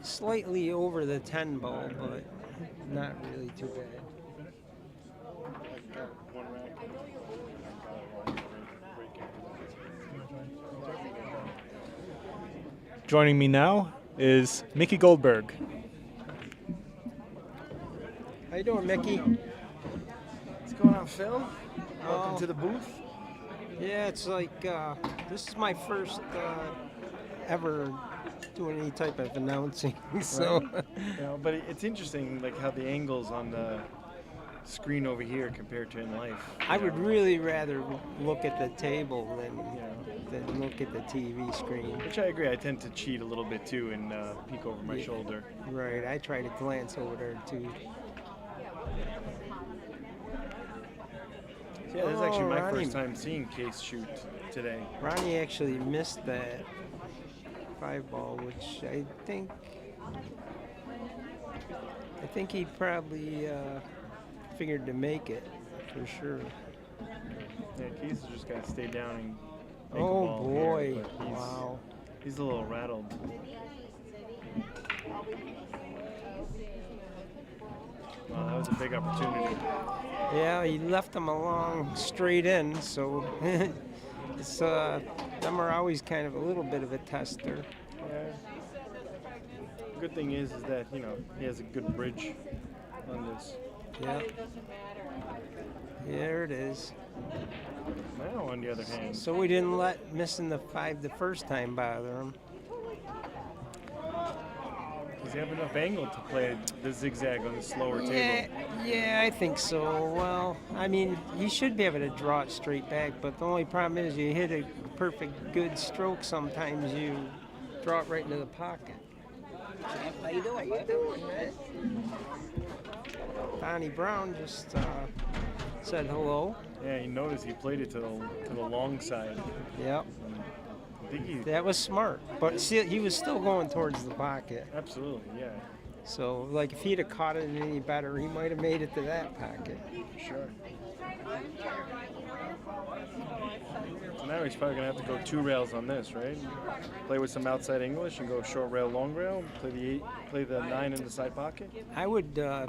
Slightly over the 10 ball, but not really too bad. Joining me now is Mickey Goldberg. How you doing, Mickey? What's going on, Phil? Welcome Oh. to the booth. Yeah, it's like this is my first ever doing any type of announcing. So You know, but it's interesting, like how the angles on the screen over here compared to in life. I would really rather look at the table Yeah. than look at the TV screen. Which I agree. I tend to cheat a little bit too and peek over my Yeah. shoulder. Right, I try to glance over there too. Yeah, this is actually my Ronnie. first time seeing Qais shoot today. Ronnie actually missed that 5 ball, which I think he probably figured to make it for sure. Yeah, Qais has just got to stay down and make a Oh ball boy! here, but Wow. he's a little rattled. Wow, that was a big opportunity. Yeah, he left them along straight in, so it's them are always kind of a little bit of a tester. Yeah. Good thing is that he has a good bridge on this. Yeah. There it is. Now, on the other hand, So we didn't let missing the 5 the first time bother him. does he have enough angle to play the zigzag on the slower table? Yeah, I think so. Well, I mean, he should be able to draw it straight back, but the only problem is you hit a perfect good stroke, sometimes you draw it right into the pocket. How you doing? Man? Donnie Brown just said hello. Yeah, you notice he played it to the long side. Yep, I think he that was smart. But see, he was still going towards the pocket. absolutely, yeah, So, like, if he'd have caught it any better, he might have made it to that pocket. sure. So now he's probably gonna have to go 2 rails on this, right? Play with some outside English and go short rail, long rail. Play the 9 in the side pocket. I would draw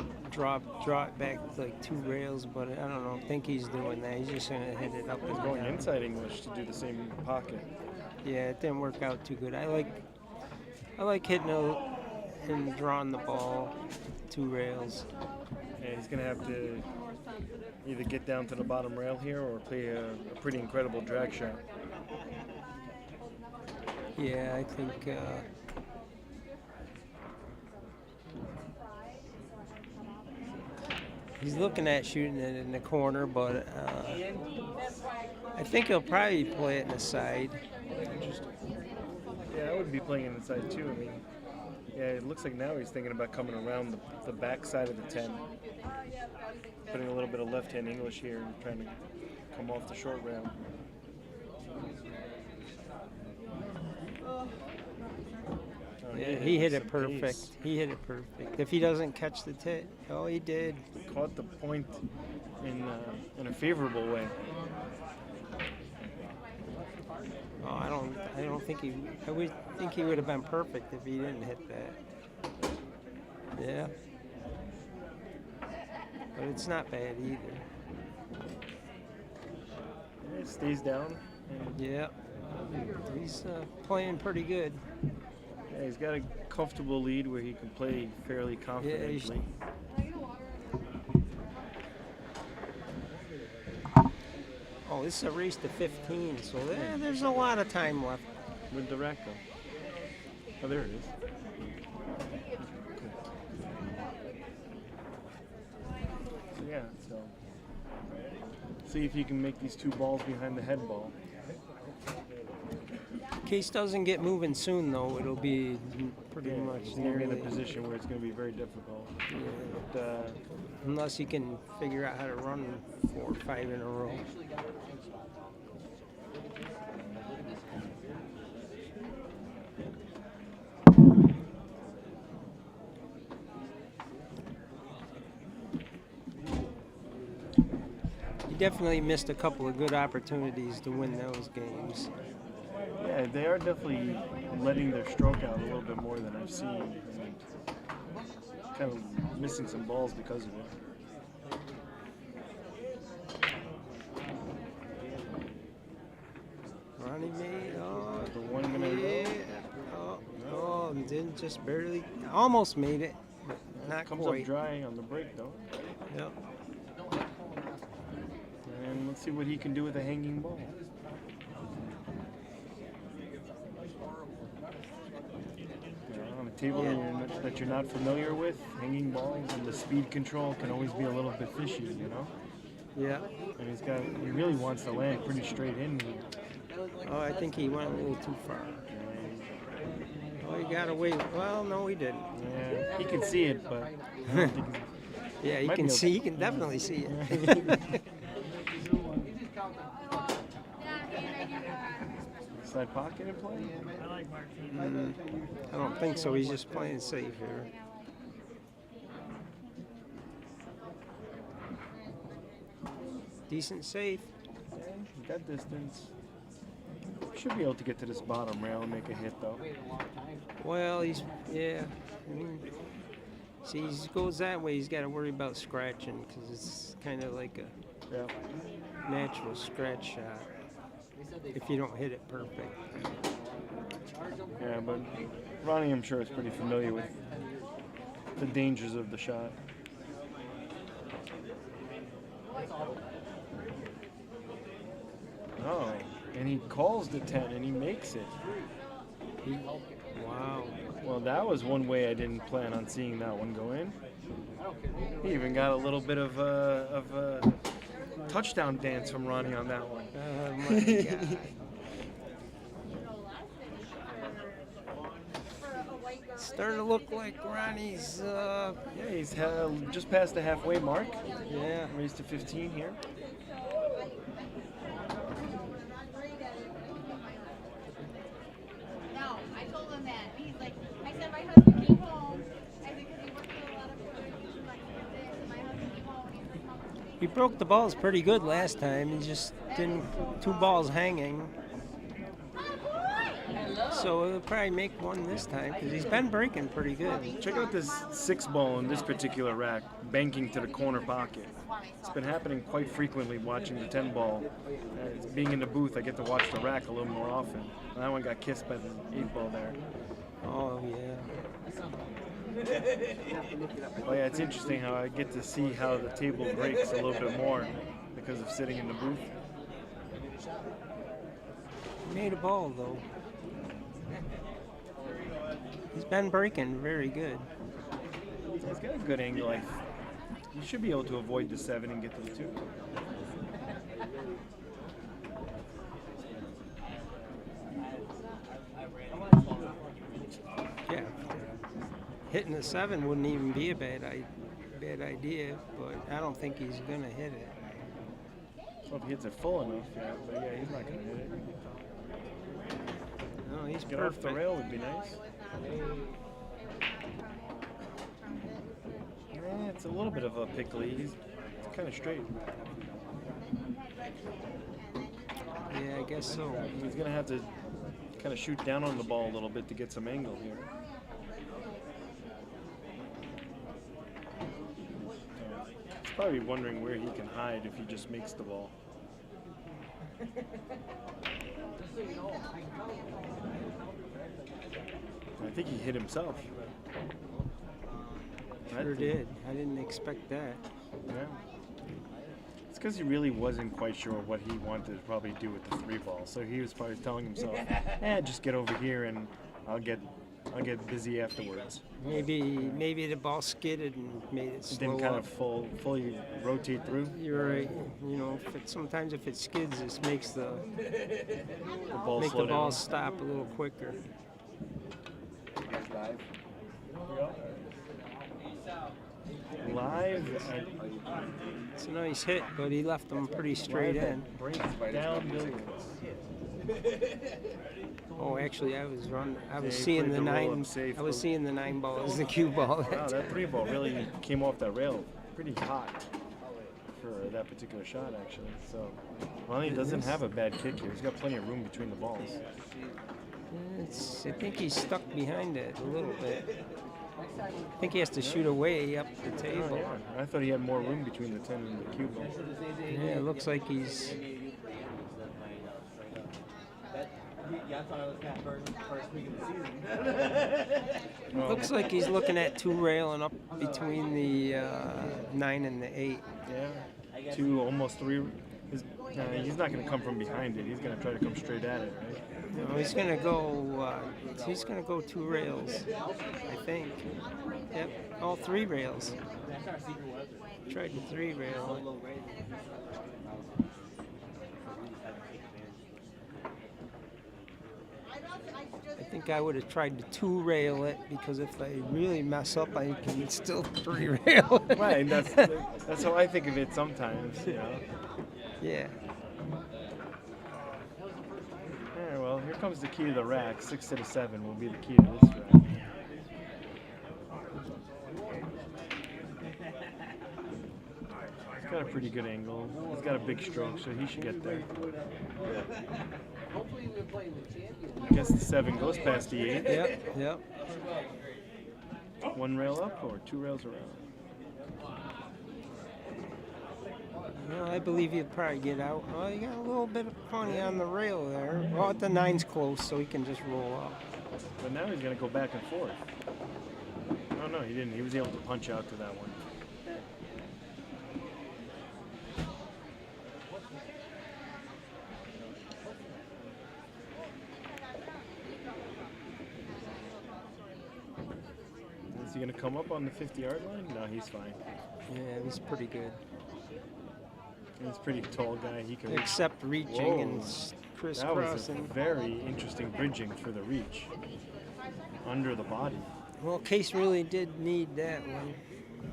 it back like 2 rails, but I don't think he's doing that. He's just gonna hit it up He's and going down. inside English to do the same pocket. Yeah, it didn't work out too good. I like hitting and drawing the ball 2 rails. And he's gonna have to either get down to the bottom rail here or play a pretty incredible drag shot. Yeah, I think. He's looking at shooting it in the corner, but I think he'll probably play it in the side. Yeah, I would be playing inside too. I mean, yeah, it looks like now he's thinking about coming around the back side of the 10. Putting a little bit of left-hand English here and trying to come off the short rail. Oh, Yeah, he hit it some perfect. pace. He hit it perfect. If he doesn't catch the tip, oh, he did. Caught the point in a favorable way. Oh, I don't think he. I would think he would have been perfect if he didn't hit that. Yeah. But it's not bad either. Yeah, it stays down. And, Yeah. He's playing pretty good. yeah, he's got a comfortable lead where he can play fairly confidently. Oh, this is a race to 15, so there's a lot of time left. With the rack though. Oh, there it is. So yeah, so see if you can make these 2 balls behind the head ball. Case doesn't get moving soon, though. It'll be pretty much He's gonna be in a nearly, position where it's going to be very difficult. yeah, But, unless he can figure out how to run 4 or 5 in a row. definitely missed a couple of good opportunities to win those games. Yeah, they are definitely letting their stroke out a little bit more than I've seen. And kind of missing some balls because of it. Ronnie made, The one gonna yeah. go. Oh, didn't just barely, almost made it, but not Comes quite. up dry on the break though. Yep. And let's see what he can do with a hanging ball. On a table that you're not familiar with, hanging balls and the speed control can always be a little bit fishy, you know? Yeah. And he really wants to land pretty straight in. Oh, I think he went a little too far. Oh, he got away. Well, no, he didn't. Yeah, he can see it, but I don't think Yeah, he Might can be see. He can definitely see it. side pocket in play. I don't think so. He's just playing safe here. Decent safe. That distance. Should be able to get to this bottom rail and make a hit though. Well, yeah. I mean, see, he goes that way. He's got to worry about scratching because it's kind of like a natural scratch shot if you don't hit it perfect. Yeah, but Ronnie, I'm sure, is pretty familiar with the dangers of the shot. Oh, and he calls the 10 and he makes it. Wow. Well, that was one way I didn't plan on seeing that one go in. He even got a little bit of a touchdown dance from Ronnie on that one. Oh my God. Starting to look like Ronnie's. Yeah, he's just past the halfway mark. Yeah. Raised to 15 here. No, I told him that. He's like, I said my husband came home. I said, because he worked with a lot of people. He's like, my husband came home and he was like, He broke the balls pretty good last time. He just didn't. 2 balls hanging. So he'll probably make one this time because he's been breaking pretty good. Check out this 6 ball in this particular rack, banking to the corner pocket. It's been happening quite frequently watching the 10 ball. Being in the booth, I get to watch the rack a little more often. And that one got kissed by the 8 ball there. Oh, yeah. Oh yeah, it's interesting how I get to see how the table breaks a little bit more because of sitting in the booth. He made a ball, though. He's been breaking very good. He's got a good angle. You should be able to avoid the 7 and get to the 2. Yeah. Hitting the 7 wouldn't even be a bad idea, but I don't think he's going to hit it. Well, if he hits it full enough, yeah. But yeah, he's not going to hit it. No, he's Get perfect. off the rail would be nice. Yeah, it's a little bit of a pickly. It's kind of straight. Yeah, I guess so. He's going to have to kind of shoot down on the ball a little bit to get some angle here. He's probably wondering where he can hide if he just makes the ball. I think he hit himself. Sure did. I didn't expect that. Yeah. It's because he really wasn't quite sure what he wanted to probably do with the 3 ball. So he was probably telling himself, just get over here and I'll get busy afterwards. Maybe the ball skidded and made it slow Didn't kind up. of fully rotate through. You're right. You know, sometimes if it skids, this makes the Ball make slow the ball down. stop a little quicker. Live It's a nice hit, but he left them pretty straight in. down millions. Oh, actually, I was he seeing played the the 9. roll-up safe. I was seeing the 9 ball as the cue ball. Wow, that 3 ball really came off that rail pretty hot. for that particular shot, actually. So Ronnie doesn't have a bad kick here. He's got plenty of room between the balls. I think he's stuck behind it a little bit. I think he has to shoot away up the table. Oh, yeah. I thought he had more room between the 10 and the cue ball. Yeah, it looks like he's. Yeah, I thought I was Pat Burton's first week of the season. Looks like he's looking at 2 rail and up between the 9 and the 8. Yeah, 2, almost 3. He's not going to come from behind it. He's going to try to come straight at it, right? No, he's gonna go. He's gonna go 2 rails, I think. Yep, all 3 rails. Tried the 3 rail. I think I would have tried to 2 rail it because if I really mess up, I can still 3 rail it. Right, and that's how I think of it sometimes. You know. Yeah. Well, here comes the key to the rack. 6 to the 7 will be the key to this rack. He's got a pretty good angle. He's got a big stroke, so he should get there. I guess the 7 goes past the 8. Yep. 1 rail up or 2 rails around? Well, I believe he'll probably get out. Oh, you got a little bit of funny on the rail there. Well, the 9's close, so he can just roll up. But now he's going to go back and forth. Oh, no, he didn't. He was able to punch out to that one. Is he going to come up on the 50-yard line? No, he's fine. Yeah, he's pretty good. He's a pretty tall guy. He can reach. Except reaching Whoa. and That crisscrossing. was a very interesting bridging for the reach. Under the body. Well, Qais really did need that one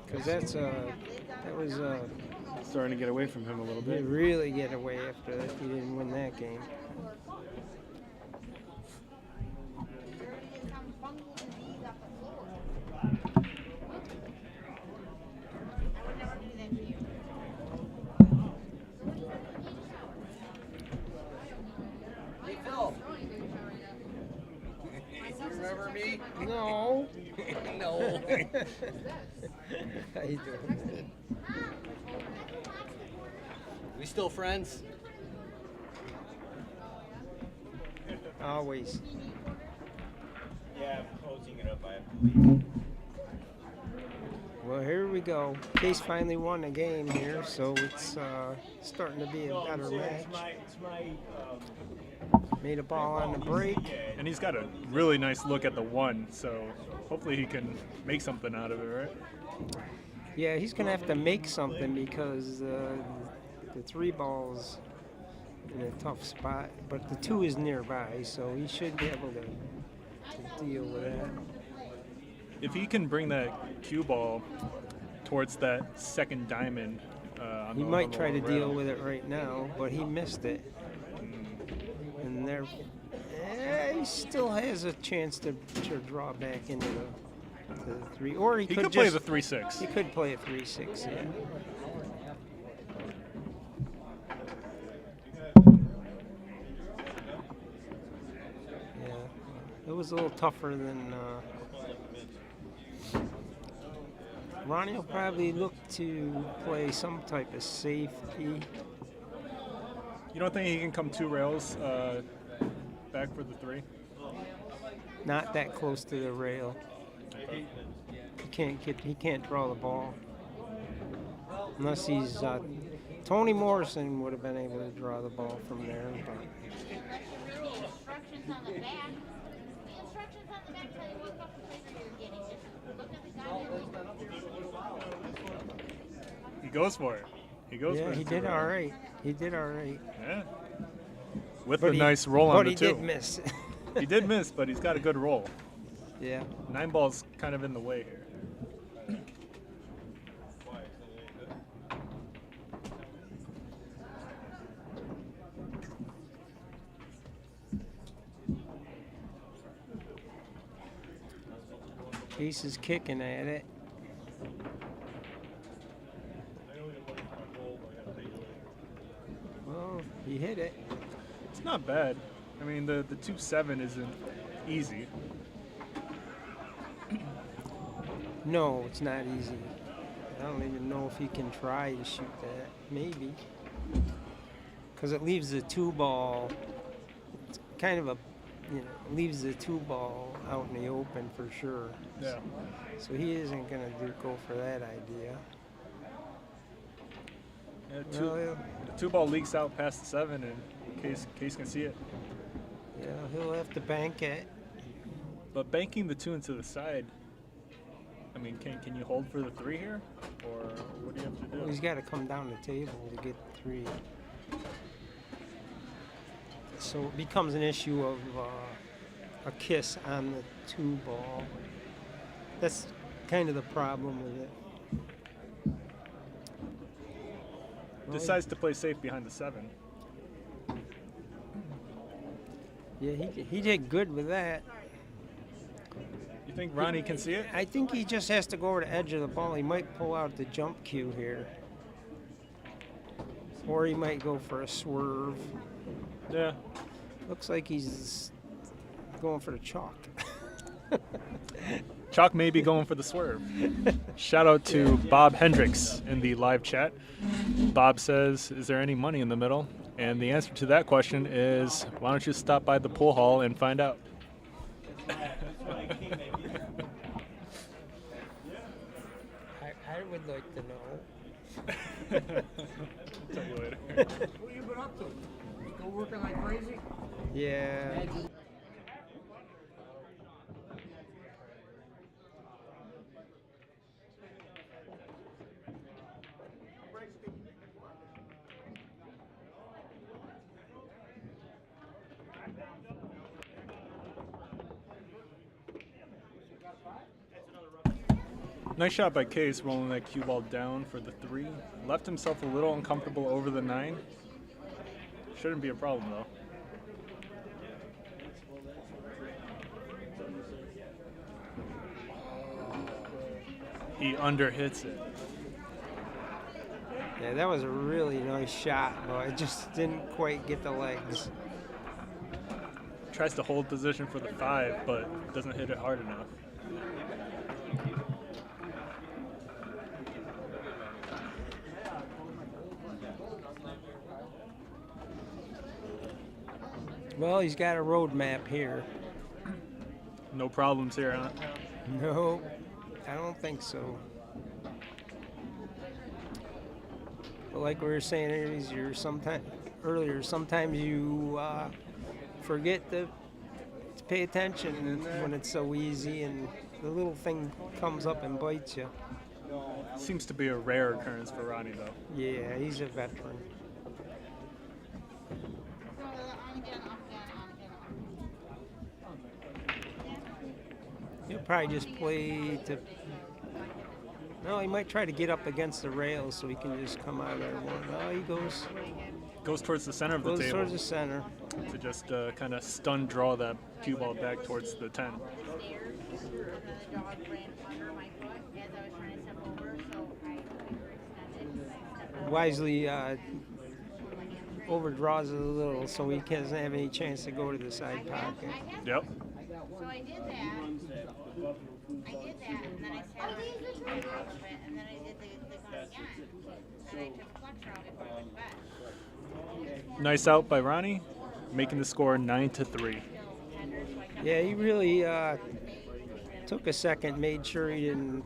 because that was Starting to get away from him a little he bit. really get away after that. He didn't win that game. Hey, Phil. You remember me? No. No. How you doing? We still friends? Always. Yeah, I'm closing it up. I have to leave. Well, here we go. Qais finally won a game here, so it's starting to be a better match. Made a ball on the break. And he's got a really nice look at the 1, so hopefully he can make something out of it, right? Yeah, he's going to have to make something because the 3 ball's in a tough spot, but the 2 is nearby, so he should be able to deal with that. If he can bring that cue ball towards that second diamond, on He the, might on the try to lower deal rail. with it right now, but he missed it. And there, he still has a chance to draw back into the 3. Or he He could could play just, the 3-6. He could play a 3-6, yeah. Yeah, it was a little tougher than. Ronnie will probably look to play some type of safety. You don't think he can come 2 rails back for the 3? Not that close to the rail. He can't draw the ball unless he's. Tony Morrison would have been able to draw the ball from there. But Instructions on the back. The instructions on the back tell you what couple places you're getting. Just look at the guy. He goes for it. He goes for yeah, it. he did all right. He did all right. Yeah. With But a he- nice roll on But the he 2. did miss. He did miss, but he's got a good roll. Yeah. 9 ball's kind of in the way here. Qais is kicking at it. Well, he hit it. It's not bad. I mean, the 2-7 isn't easy. No, it's not easy. I don't even know if he can try to shoot that. Maybe. Because it leaves the 2-ball. It's kind of a, leaves the 2-ball out in the open for sure. Yeah. So he isn't going to go for that idea. Yeah, Well, the 2-ball leaks out past the 7, and Case can see it. yeah, he'll have to bank it. But banking the 2 into the side, I mean, can you hold for the 3 here? Or what do you have to do? Well, he's got to come down the table to get the 3. So it becomes an issue of a kiss on the 2-ball. That's kind of the problem with it. Decides to play safe behind the 7. Yeah, he did good with that. You think Ronnie can see it? I think he just has to go over the edge of the ball. He might pull out the jump cue here. Or he might go for a swerve. Yeah. Looks like he's going for the chalk. Chalk may be going for the swerve. Shout out to Bob Hendricks in the live chat. Bob says, is there any money in the middle? And the answer to that question is, why don't you stop by the pool hall and find out? I would like to know. I'll tell you later. What you been up to? Still working like crazy? Yeah. Nice shot by Case, rolling that cue ball down for the 3. Left himself a little uncomfortable over the 9. Shouldn't be a problem, though. He underhits it. Yeah, that was a really nice shot, but it just didn't quite get the legs. Tries to hold position for the 5, but doesn't hit it hard enough. Well, he's got a road map here. No problems here, huh? No, I don't think so. But like we were saying earlier, sometimes you forget to pay attention when it's so easy, and the little thing comes up and bites you. Seems to be a rare occurrence for Ronnie, though. Yeah, he's a veteran. He'll probably just play to. No, he might try to get up against the rails so he can just come out of there one. No, he Goes towards the center of the goes table towards the center. to just kind of stun draw that cue ball back towards the 10. Wisely overdraws it a little so he doesn't have any chance to go to the side pocket. Yep. So I did that. And then I sat on it a little bit, and then I did the gun again. And I took flex out before I went to bed. Nice out by Ronnie, making the score 9-3. Yeah, he really took a second, made sure he didn't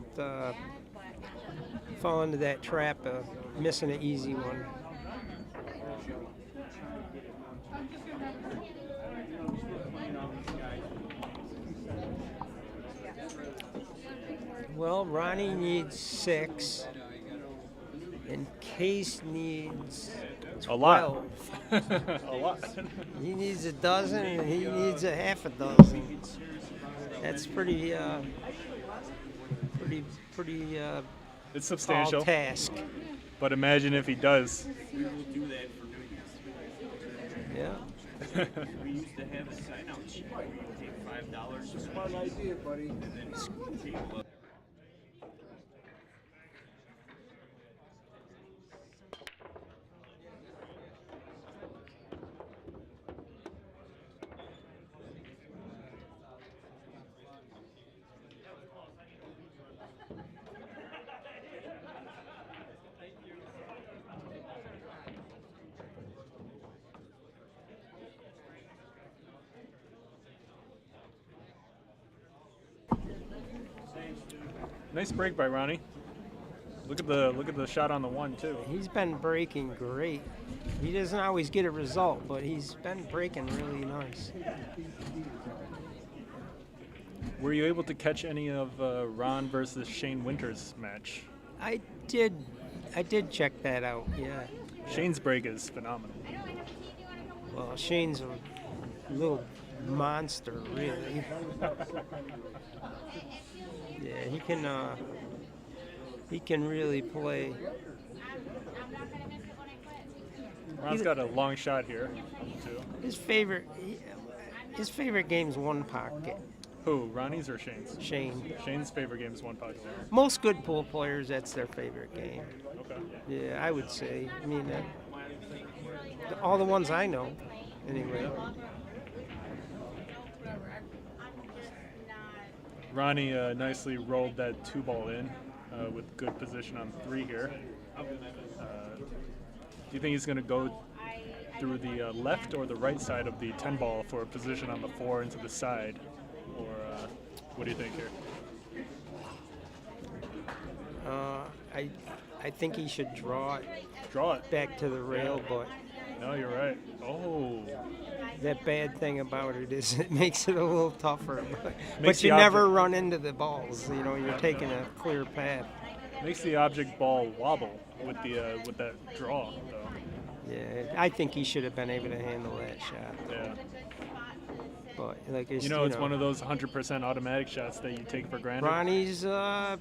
fall into that trap of missing an easy one. Well, Ronnie needs 6, and Case needs 12. A lot. A lot. He needs a dozen, and he needs a half a dozen. That's pretty It's tall substantial, task. but imagine if he does. We will do that for New Year's. Yeah. We used to have a sign-out sheet. We would take $5. Smart idea, buddy. And then table up. Nice break by Ronnie. Look at the shot on the one too. He's been breaking great. He doesn't always get a result, but he's been breaking really nice. Were you able to catch any of Ron versus Shane Winters match? I did check that out. Yeah. Shane's break is phenomenal. Well, Shane's a little monster, really. Yeah, he can really play. Ron's got a long shot here too. His favorite game's one pocket. Who, Ronnie's or Shane's? Shane. Shane's favorite game is one pocket. Most good pool players, that's their favorite game. Okay. Yeah, I would say. I mean, all the ones I know, anyway. Ronnie nicely rolled that 2-ball in with good position on 3 here. Do you think he's going to go through the left or the right side of the 10-ball for a position on the 4 into the side? Or what do you think here? I think he should draw it Draw it. back to the rail, but No, you're right. Oh. that bad thing about it is it makes it a little tougher. But Makes you the never object- run into the balls. You know, you're taking a clear path. Makes the object ball wobble with that draw, though. Yeah, I think he should have been able to handle that shot. Yeah. But like it's, It's one of those 100% automatic shots that you take for granted. Ronnie's up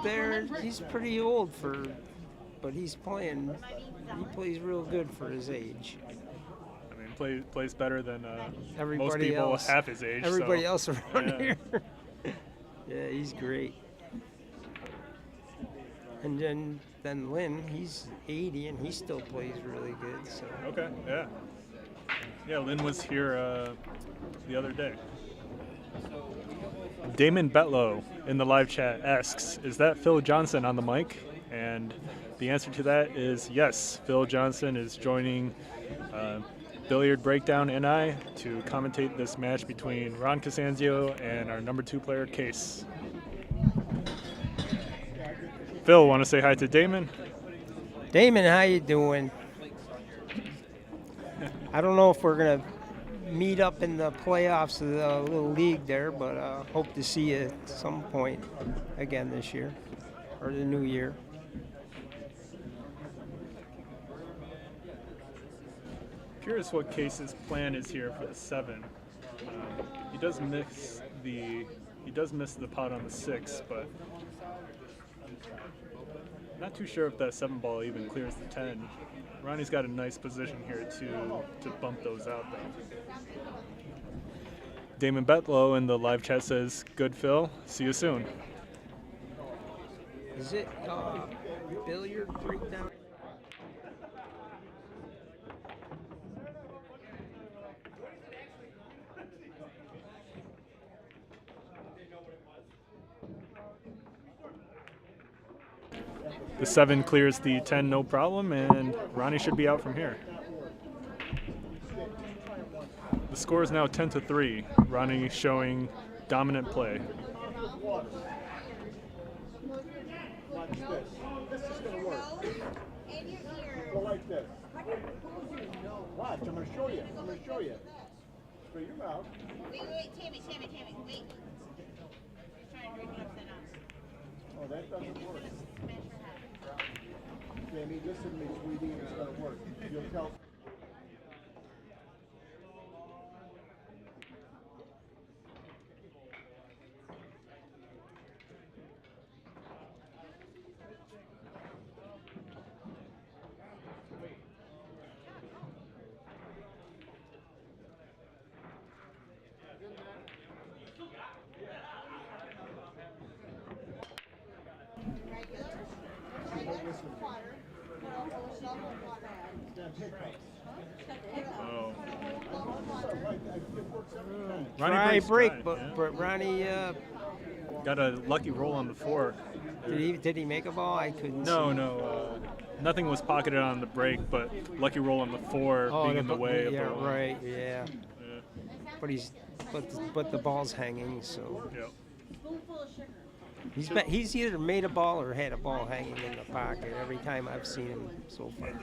there. He's pretty old but he's playing. He plays real good for his age. I mean, plays better than most Everybody people else. half his age. Everybody so. else around Yeah. here. Yeah, he's great. And then Lynn, he's 80 and he still plays really good. So Okay, yeah. Yeah, Lynn was here the other day. Damon Betlow in the live chat asks, is that Phil Johnson on the mic? And the answer to that is yes. Phil Johnson is joining Billiard Breakdown and I to commentate this match between Ron Casanzio and our number 2 player, Qais. Phil, want to say hi to Damon? Damon, how you doing? I don't know if we're gonna meet up in the playoffs of the little league there, but hope to see you at some point again this year or the new year. Curious what Case's plan is here for the 7. He does miss the pot on the 6, but not too sure if that 7-ball even clears the 10. Ronnie's got a nice position here to bump those out though. Damon Betlow in the live chat says, "Good Phil, see you soon." Is it billiard breakdown? The 7 clears the 10 no problem, and Ronnie should be out from here. The score is now 10-3. Ronnie showing dominant play. This is going to work. Go like this. Watch, I'm going to show you. I'm going to show you. Straight your mouth. Wait, Tammy, wait. He's trying to drink it upside down. Oh, that doesn't work. Tammy, listen to me, sweetie. It's going to work. You'll tell. Oh. Try breaks break, dry, but, yeah. but Ronnie, Got a lucky roll on the 4. did he make a ball? I couldn't No, see. nothing was pocketed on the break, but lucky roll on the 4 being in the way of yeah, the right, yeah. But the ball's hanging, so. Yep. Spoonful of sugar. He's either made a ball or had a ball hanging in the pocket every time I've seen him so far.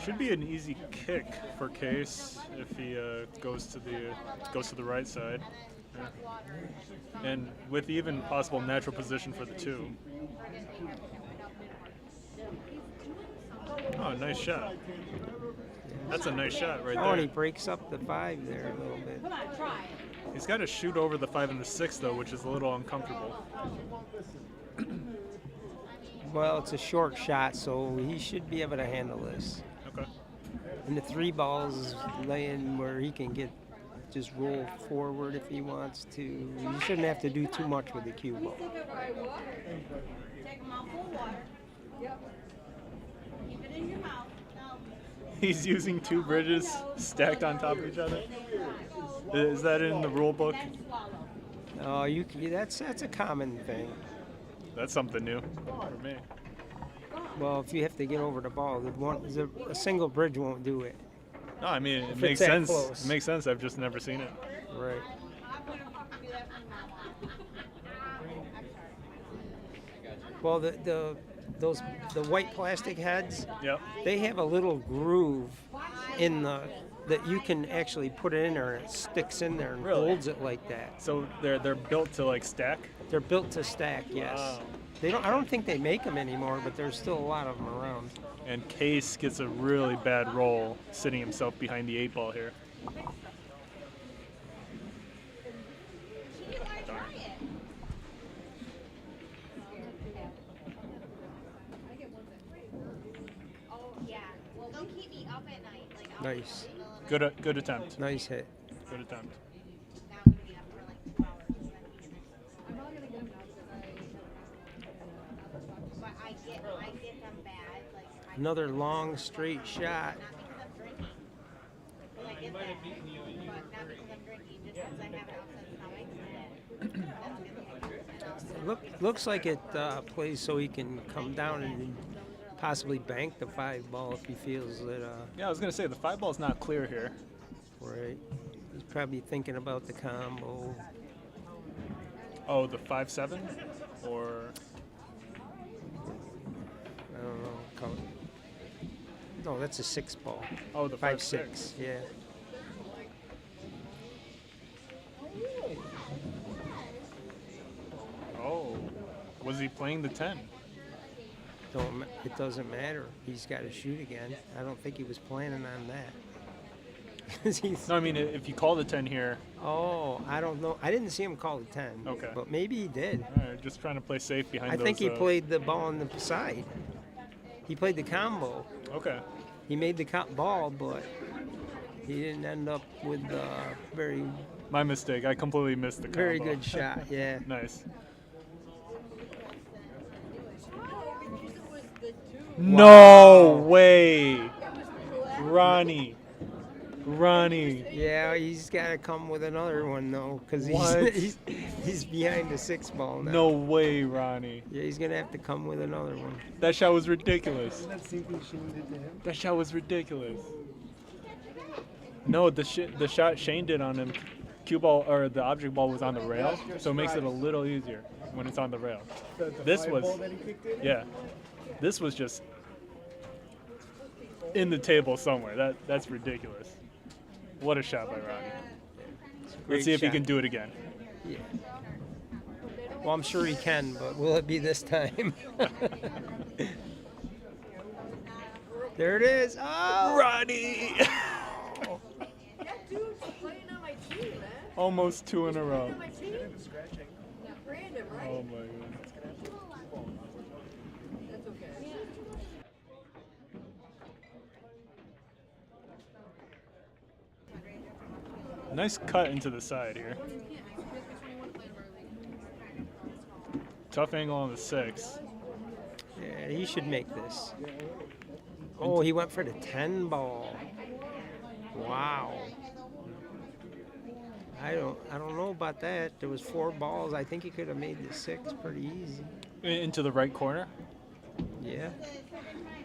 Should be an easy kick for Qais if he goes to the right side, and with even possible natural position for the 2. Oh, nice shot. That's a nice shot right Oh, and he there. breaks up the 5 there a little bit. He's got to shoot over the 5 and the 6 though, which is a little uncomfortable. Well, it's a short shot, so he should be able to handle this. Okay. And the 3 balls laying where he can just roll forward if he wants to. You shouldn't have to do too much with the cue ball. Take a mouthful of water. Yep. Keep it in your mouth. Now, He's using 2 bridges stacked on top of each other. Is that in the rule book? then swallow. Oh, that's a common thing. That's something new for me. Well, if you have to get over the ball, a single bridge won't do it. No, I mean it If makes it's that sense. close. It makes sense. I've just never seen it. Right. I'm going to fucking do that from now on. I'm sorry. Well, the white plastic heads, Yep. they have a little groove in that you can actually put it in there and it sticks in there and Really? holds it like that. So they're built to like stack. They're built to stack, yes. Wow. I don't think they make them anymore, but there's still a lot of them around. And Qais gets a really bad roll, sitting himself behind the 8 ball here. She didn't want to try it. Oh, yeah. Well, don't keep me up at night. Like, I'll Nice. be up in the middle of the night. Good attempt. Nice hit. Good attempt. Now I'm going to be up for like 2 hours. I'm not going to get them now because But I get them bad. Like, Another long straight shot. not because I'm drinking. Because I get that. But not because I'm drinking, just because I have an upset stomach. And that's good. Looks like it plays so he can come down and possibly bank the 5 ball if he feels that. Yeah, I was gonna say the 5 ball's not clear here. Right. He's probably thinking about the combo. Oh, the 5-7, or I don't know. No, that's a 6 ball. oh, the 5-6. Yeah. Oh, was he playing the 10? It doesn't matter. He's got to shoot again. I don't think he was planning on that. 'Cause he's- No, I mean if you call the 10 here. Oh, I don't know. I didn't see him call the 10. Okay. But maybe he did. All right, just trying to play safe behind I those. think he played the ball on the side. He played the combo. Okay. He made the ball, but he didn't end up with very, My mistake. I completely missed the combo. very good shot. Yeah. Nice. Wow. No way, Ronnie. Yeah, he's got to come with another one though, because What? he's behind the 6 ball now. No way, Ronnie. Yeah, he's gonna have to come with another one. That shot was ridiculous. Isn't that same thing Shane did to him? That shot was ridiculous. No, the shot Shane did on him, cue ball or the object ball was on the rail, so it makes it a little easier when it's on the rail. The This 5 was- ball that he kicked in? Yeah, this was just in the table somewhere. That's ridiculous. What a shot by Ronnie. Great Let's see if he shot. can do it again. Yeah. Well, I'm sure he can, but will it be this time? There it is. Oh, Ronnie! That dude's playing on my team, man. Almost 2 in a row. On my team? Brandon, right? Oh my god. That's okay. Nice cut into the side here. Tough angle on the 6. yeah, he should make this. Oh, he went for the 10 ball. Wow. I don't know about that. There was 4 balls. I think he could have made the 6 pretty easy. Into the right corner. Yeah.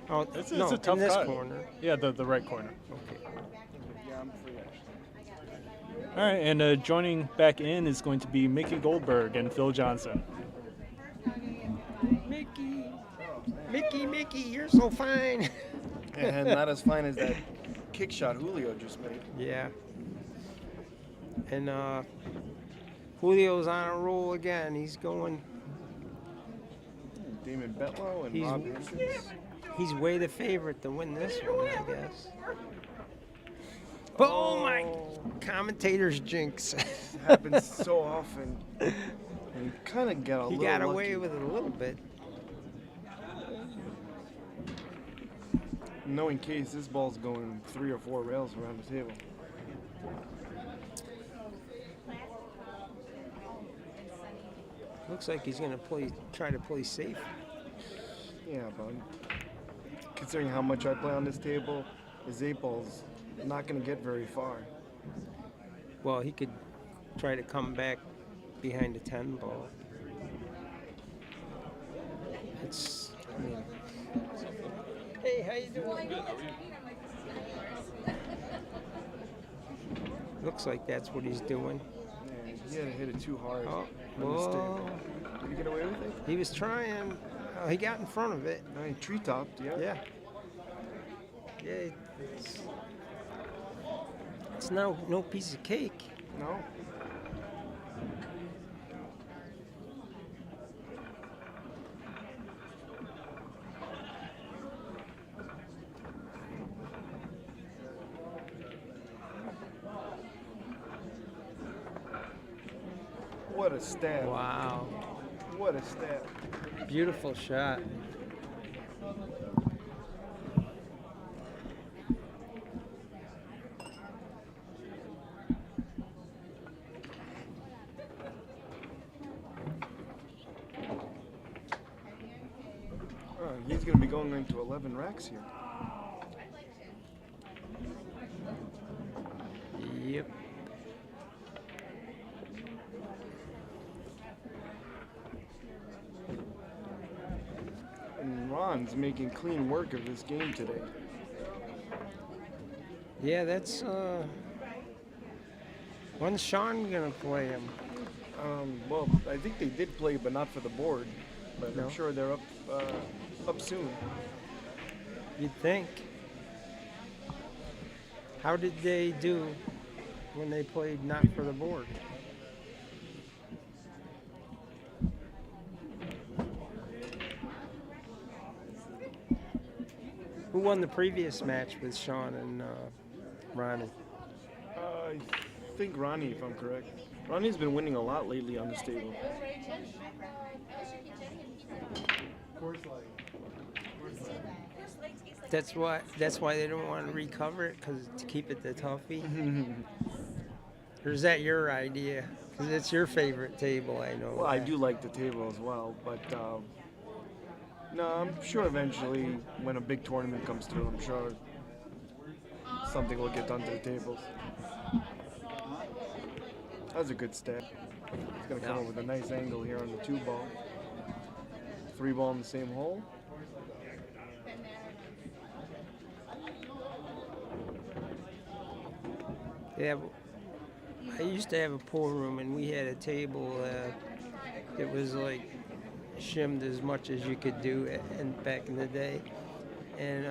Oh, It's no, a tough in this cut. corner. Yeah, the right corner. Okay. Yeah, I'm free actually. All right, and joining back in is going to be Mickey Goldberg and Phil Johnson. Mickey, you're so fine. And not as fine as that kick shot Julio just made. Yeah. And Julio's on a roll again. He's going. Damon Betlow and He's- Rob Hankins. He's way the favorite to win this one, I guess. Oh my! Commentator's jinx. Happens so often. And you kind of get a He little got away lucky. with it a little bit. Knowing Case, this ball's going 3 or 4 rails around the table. Looks like he's gonna try to play safe. Yeah, but considering how much I play on this table, his 8 ball's not going to get very far. Well, he could try to come back behind the 10 ball. It's. Hey, how you doing? Looks like that's what he's doing. Yeah, he had to hit it too hard. Oh, by mistake. whoa. Did he get away with it? He was trying. He got in front of it. No, he tree-topped, yeah. Yeah. Yeah. It's no piece of cake. No. What a stab. Wow. What a stab. Beautiful shot. Oh, he's going to be going into 11 racks here. Yep. And Ron's making clean work of this game today. Yeah, that's when's Sean gonna play him? Well, I think they did play, but not for the board. But No. I'm sure they're up soon. You'd think. How did they do when they played not for the board? Who won the previous match with Sean and Ronnie? I think Ronnie, if I'm correct. Ronnie's been winning a lot lately on this table. That's why they don't want to recover it, because to keep it the toughie. Or is that your idea? Because it's your favorite table, I know. Well, I that. do like the table as well, but no, I'm sure eventually when a big tournament comes through, I'm sure something will get done to the tables. That was a good step. It's going to come up with a nice angle here on the 2 ball. 3 ball in the same hole. Yeah, I used to have a pool room, and we had a table that was like shimmed as much as you could do back in the day, and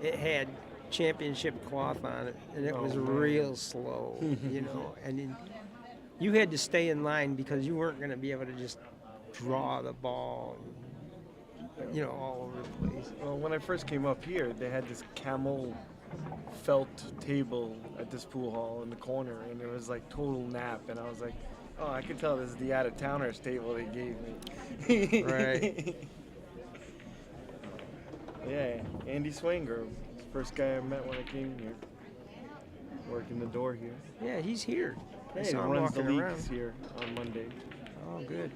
it had championship cloth on it, and it was real slow, you know. And then you had to stay in line because you weren't going to be able to just draw the ball, you know, all over the place. Well, when I first came up here, they had this camel felt table at this pool hall in the corner, and it was like total nap, and I was like, oh, I can tell this is the out-of-towners table they gave me. Right. Yeah, Andy Swanger, first guy I met when I came here, working the door here. Yeah, he's here. I Hey, he saw him runs the walking leagues around. here on Monday. Oh, good.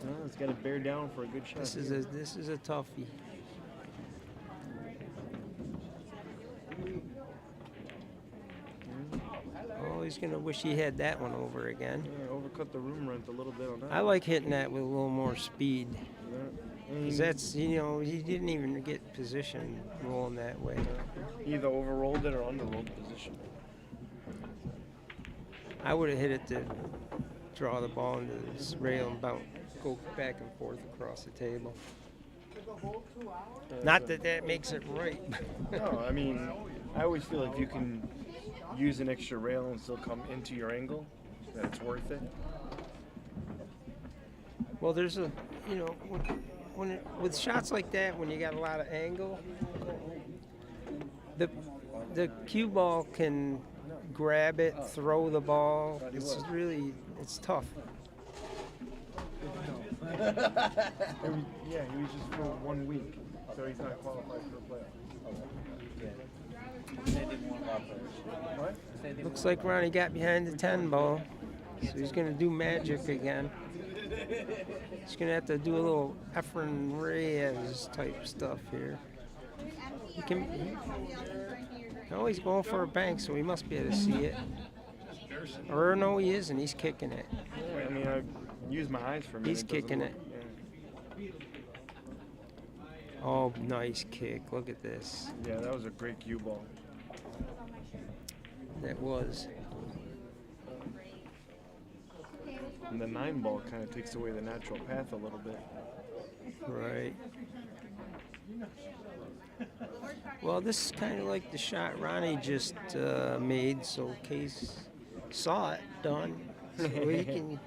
Well, it's got to bear down for a good shot. This is a toughie. Oh, he's gonna wish he had that one over again. Yeah, overcut the room rent a little bit on that. I like hitting that with a little more speed. Yeah. 'Cause that's, you know, he didn't even get position rolling that way. Either overrolled it or underrolled the position. I would have hit it to draw the ball into this rail and go back and forth across the table. Not that that makes it right. No, I mean, I always feel like if you can use an extra rail and still come into your angle, that it's worth it. Well, there's a, you know, with shots like that, when you got a lot of angle, the cue ball can grab it, throw the ball. It's tough. He was just for 1 week, so he's not qualified for a playoff. What? Looks like Ronnie got behind the 10 ball, so he's going to do magic again. He's going to have to do a little Efren Reyes type stuff here. Oh, he's going for a bank, so he must be able to see it. Or no, he isn't. He's kicking it. I mean, I use my eyes for a minute. He's kicking it. Yeah. Oh, nice kick. Look at this. Yeah, that was a great cue ball. That was. And the 9 ball kind of takes away the natural path a little bit. Right. Well, this is kind of like the shot Ronnie just made, so Qais saw it done. So he can.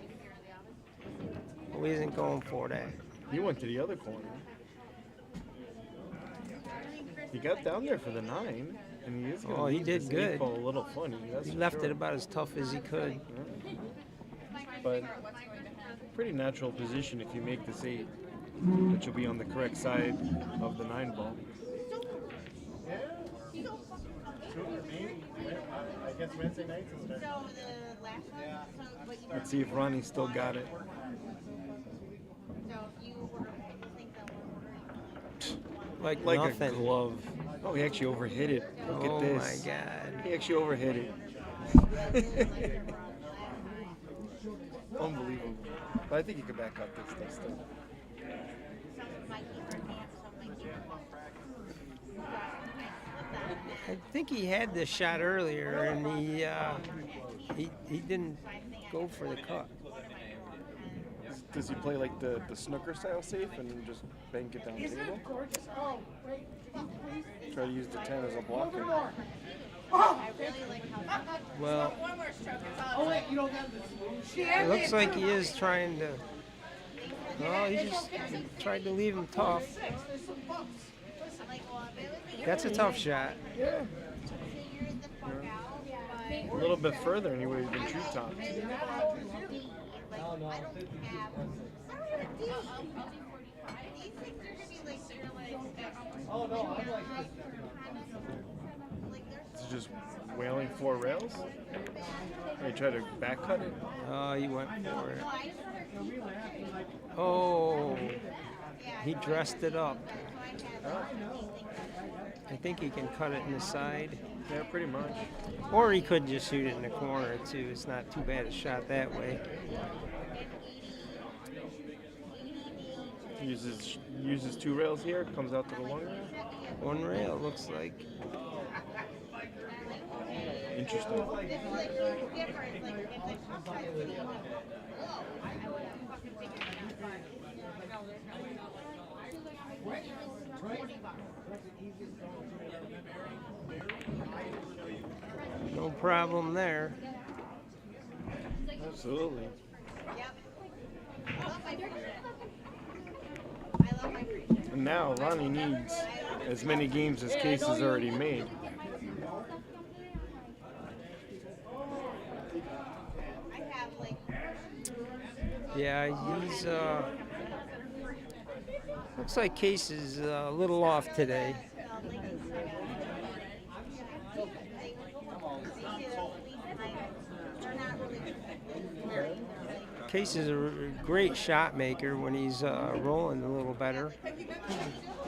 Well, he isn't going for that. He went to the other corner. He got down there for the 9, and he is going to Oh, he did this good. 8 ball a little funny. That's He for left sure. it about as tough as he could. Yeah. But pretty natural position if you make this 8, that you'll be on the correct side of the 9 ball. I guess Wednesday nights is So the last one, so what you Let's see if Ronnie still got it. so if you were, I think that Like Like nothing. a glove. Oh, he actually overhit it. Look Oh at this. my God. He actually overhit it. Unbelievable. But I think he could back up this stuff still. I think he had this shot earlier, and he didn't go for the cut. Does he play like the snooker style safe and just bank it down the table? Try to use the 10 as a blocker. I really like how Well, One more stroke. It's all it looks like he is trying to. No, he just tried to leave him tough. like, well, if it was me, That's a tough shot. Yeah. you're the fuck out, A little bit further and he would have been true top. but like, I don't have a D. These things are gonna be like, you're like, oh no, I'm like It's just wailing 4 rails. They try to back cut it. Oh, he went for it. Oh, he dressed it up. I think he can cut it in the side. Yeah, pretty much. Or he could just shoot it in the corner, too. It's not too bad a shot that way. Uses 2 rails here, comes out to the long rail. One rail, looks like. Interesting. No problem there. Absolutely. And now Ronnie needs as many games as Qais has already made. Yeah, he's looks like Qais is a little off today. Qais is a great shot maker when he's rolling a little better.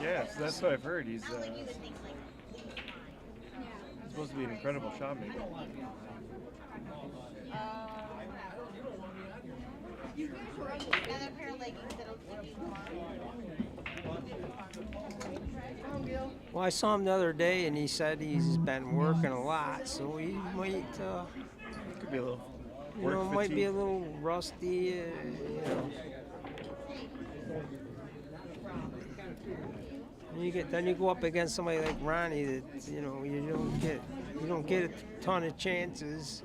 Yes, that's what I've heard. He's supposed to be an incredible shot maker. Another pair of leggings that'll keep you warm. Well, I saw him the other day, and he said he's been working a lot, so he might Could be a little You know, it might be a little rusty. You know. Then you go up against somebody like Ronnie that you know you don't get a ton of chances.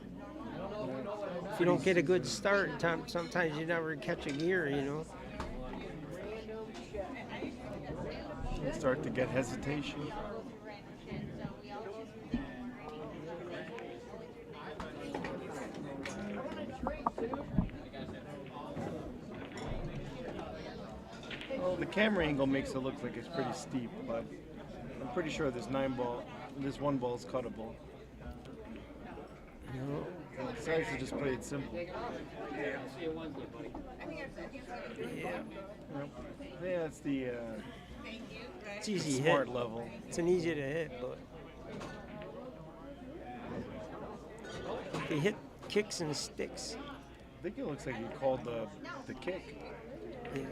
If you don't get a good start, sometimes you never catch a gear. You know. You start to get hesitation. Well, the camera angle makes it look like it's pretty steep, but I'm pretty sure this one ball is cuttable. It's nice to just play it simple. Yeah. Yeah, it's the It's easy smart hit. level. It's an easy to hit, but if you hit kicks and sticks. I think it looks like he called the kick, Yeah.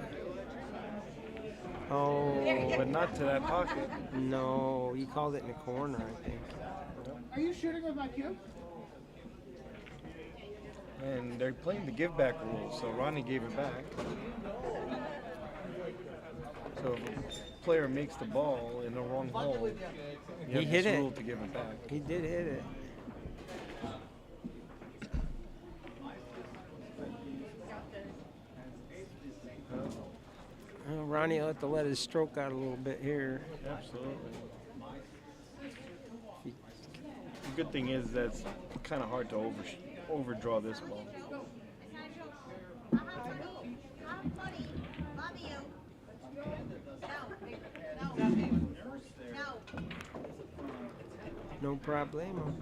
Oh, but not to that pocket. no, he called it in the corner, I think. Are you shooting with my cue? And they're playing the give back rule, so Ronnie gave it back. So if a player makes the ball in the wrong hole, you have hit this it. rule to give it back. He did hit it. Ronnie will have to let his stroke out a little bit here. Absolutely. The good thing is that's kind of hard to overdraw this ball. No problemo.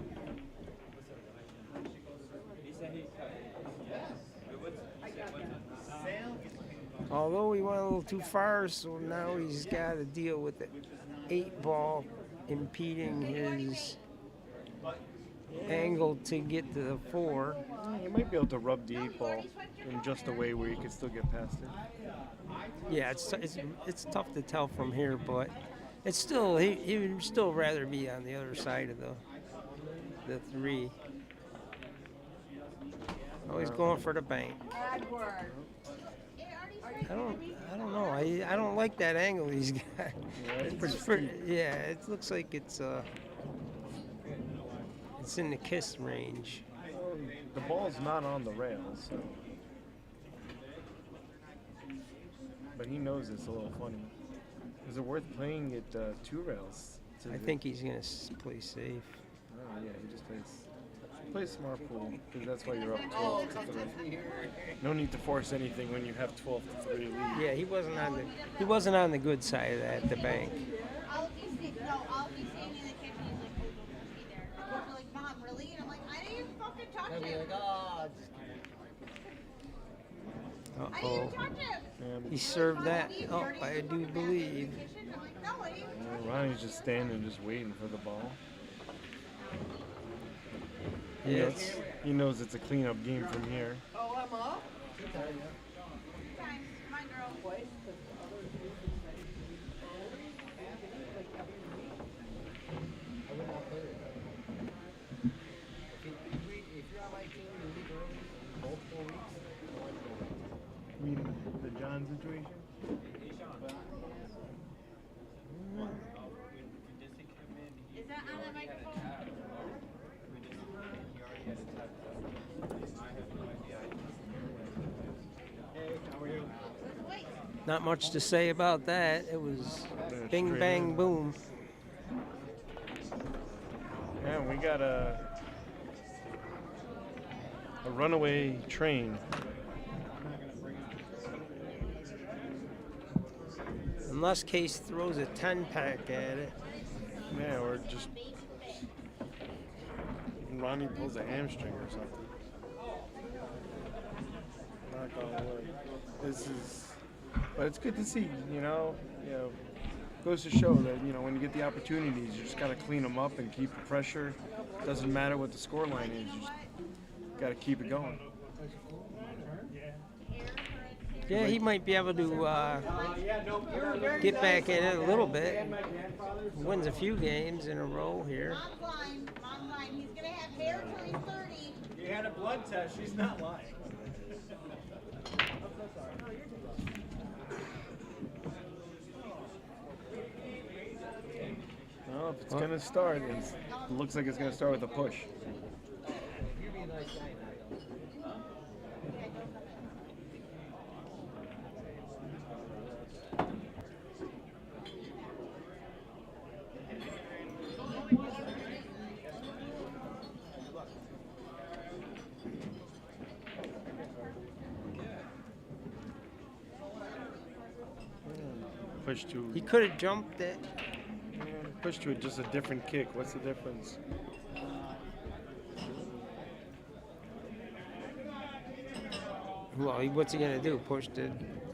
Although he went a little too far, so now he's got to deal with the 8 ball impeding his angle to get to the 4. You might be able to rub the 8 ball in just a way where you can still get past it. Yeah, it's tough to tell from here, but it's still he would still rather be on the other side of the 3. Always going for the bank. I don't know. I don't like that angle he's got. Yeah, it's pretty steep. Yeah, it looks like it's in the kiss range. The ball's not on the rails, so. But he knows it's a little funny. Is it worth playing at 2 rails? I think he's gonna play safe. Oh yeah, he just plays smart pool because that's why you're up 12 to 3. No need to force anything when you have 12 to 3 lead. Yeah, he wasn't on the good side of that, the bank. I'll be standing in the kitchen. He's like, oh, don't be there. You're like, Mom, really? And I'm like, I didn't even fucking touch I'd be him. like, oh, I didn't even touch him. He served that up, I do believe. I'm like, no, I didn't. Ronnie's just standing, just waiting for the ball. Yeah, He knows it's a cleanup game from here. oh, I'm up. Time, my girl. If you're on my team, you leave early, both 4 weeks. You mean the John situation? Is that on the microphone? not much to say about that. It was bing, straight bang, in. boom. Yeah, we got a runaway train. Unless Case throws a 10-pack at it. Yeah, or just Ronnie pulls a hamstring or something. Knock on wood. But it's good to see, goes to show that, when you get the opportunities, you just got to clean them up and keep the pressure. Doesn't matter what the score line is, you just got to keep it going. Yeah, he might be able to get back in it a little bit. Wins a few games in a row here. Mom's lying. He's gonna have hair till he's 30. You had a blood test. She's not lying. Well, if it's gonna start, it looks like it's gonna start with a push. Push to He could have jumped it. push to it, just a different kick. What's the difference? Well, what's he gonna do? Push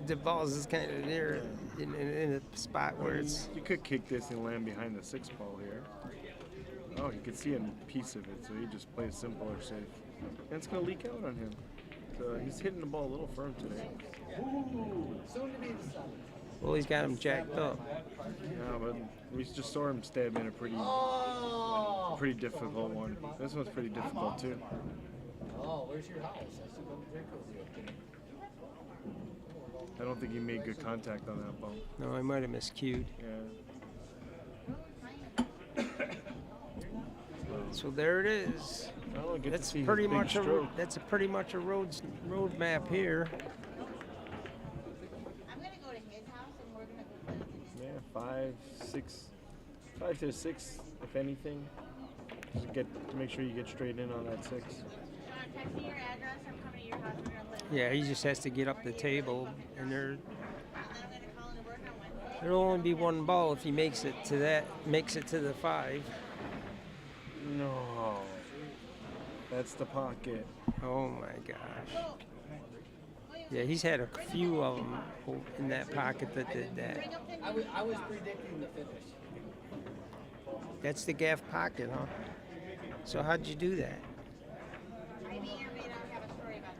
the balls is kind of there in a spot where it's. You could kick this and land behind the 6 ball here. Oh, you could see a piece of it, so he just plays simple or safe. And it's gonna leak out on him. So he's hitting the ball a little firm today. Well, he's got him jacked up. Yeah, but we just saw him stab in a pretty difficult one. This one's pretty difficult too. Oh, where's your house? I should go drink with you. I don't think he made good contact on that ball. No, I might have miscued. Yeah. So there it is. Well, we'll get That's to see his pretty big much stroke. pretty much a road map here. I'm gonna go to his house and we're gonna go play. Yeah, 5 to 6, if anything. Just to make sure you get straight in on that 6. Sean, text me your address. I'm coming to your house. We're gonna play. Yeah, he just has to get up the table, and And then I'm gonna call in to work on Wednesday. there'll only be one ball if he makes it to the 5. No. That's the pocket. Oh my gosh. Yeah, he's had a few of them in that pocket that did that. I was predicting the finish. That's the gaff pocket, huh? So how'd you do that? I may or may not have a story about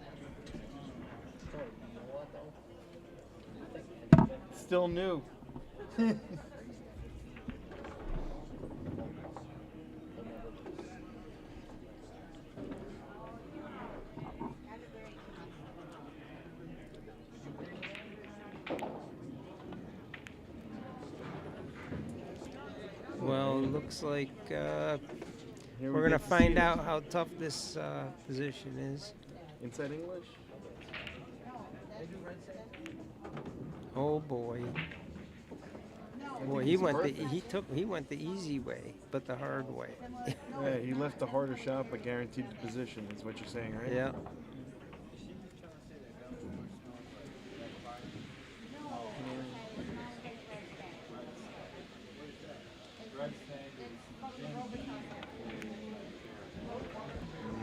this. Still new. Well, looks like Here we we're gonna get to see find it. out how tough this position is. Inside English? Oh boy. Boy, he went the easy way, but the hard way. Yeah, he left the harder shot but guaranteed the position, is what you're saying, right? Yeah.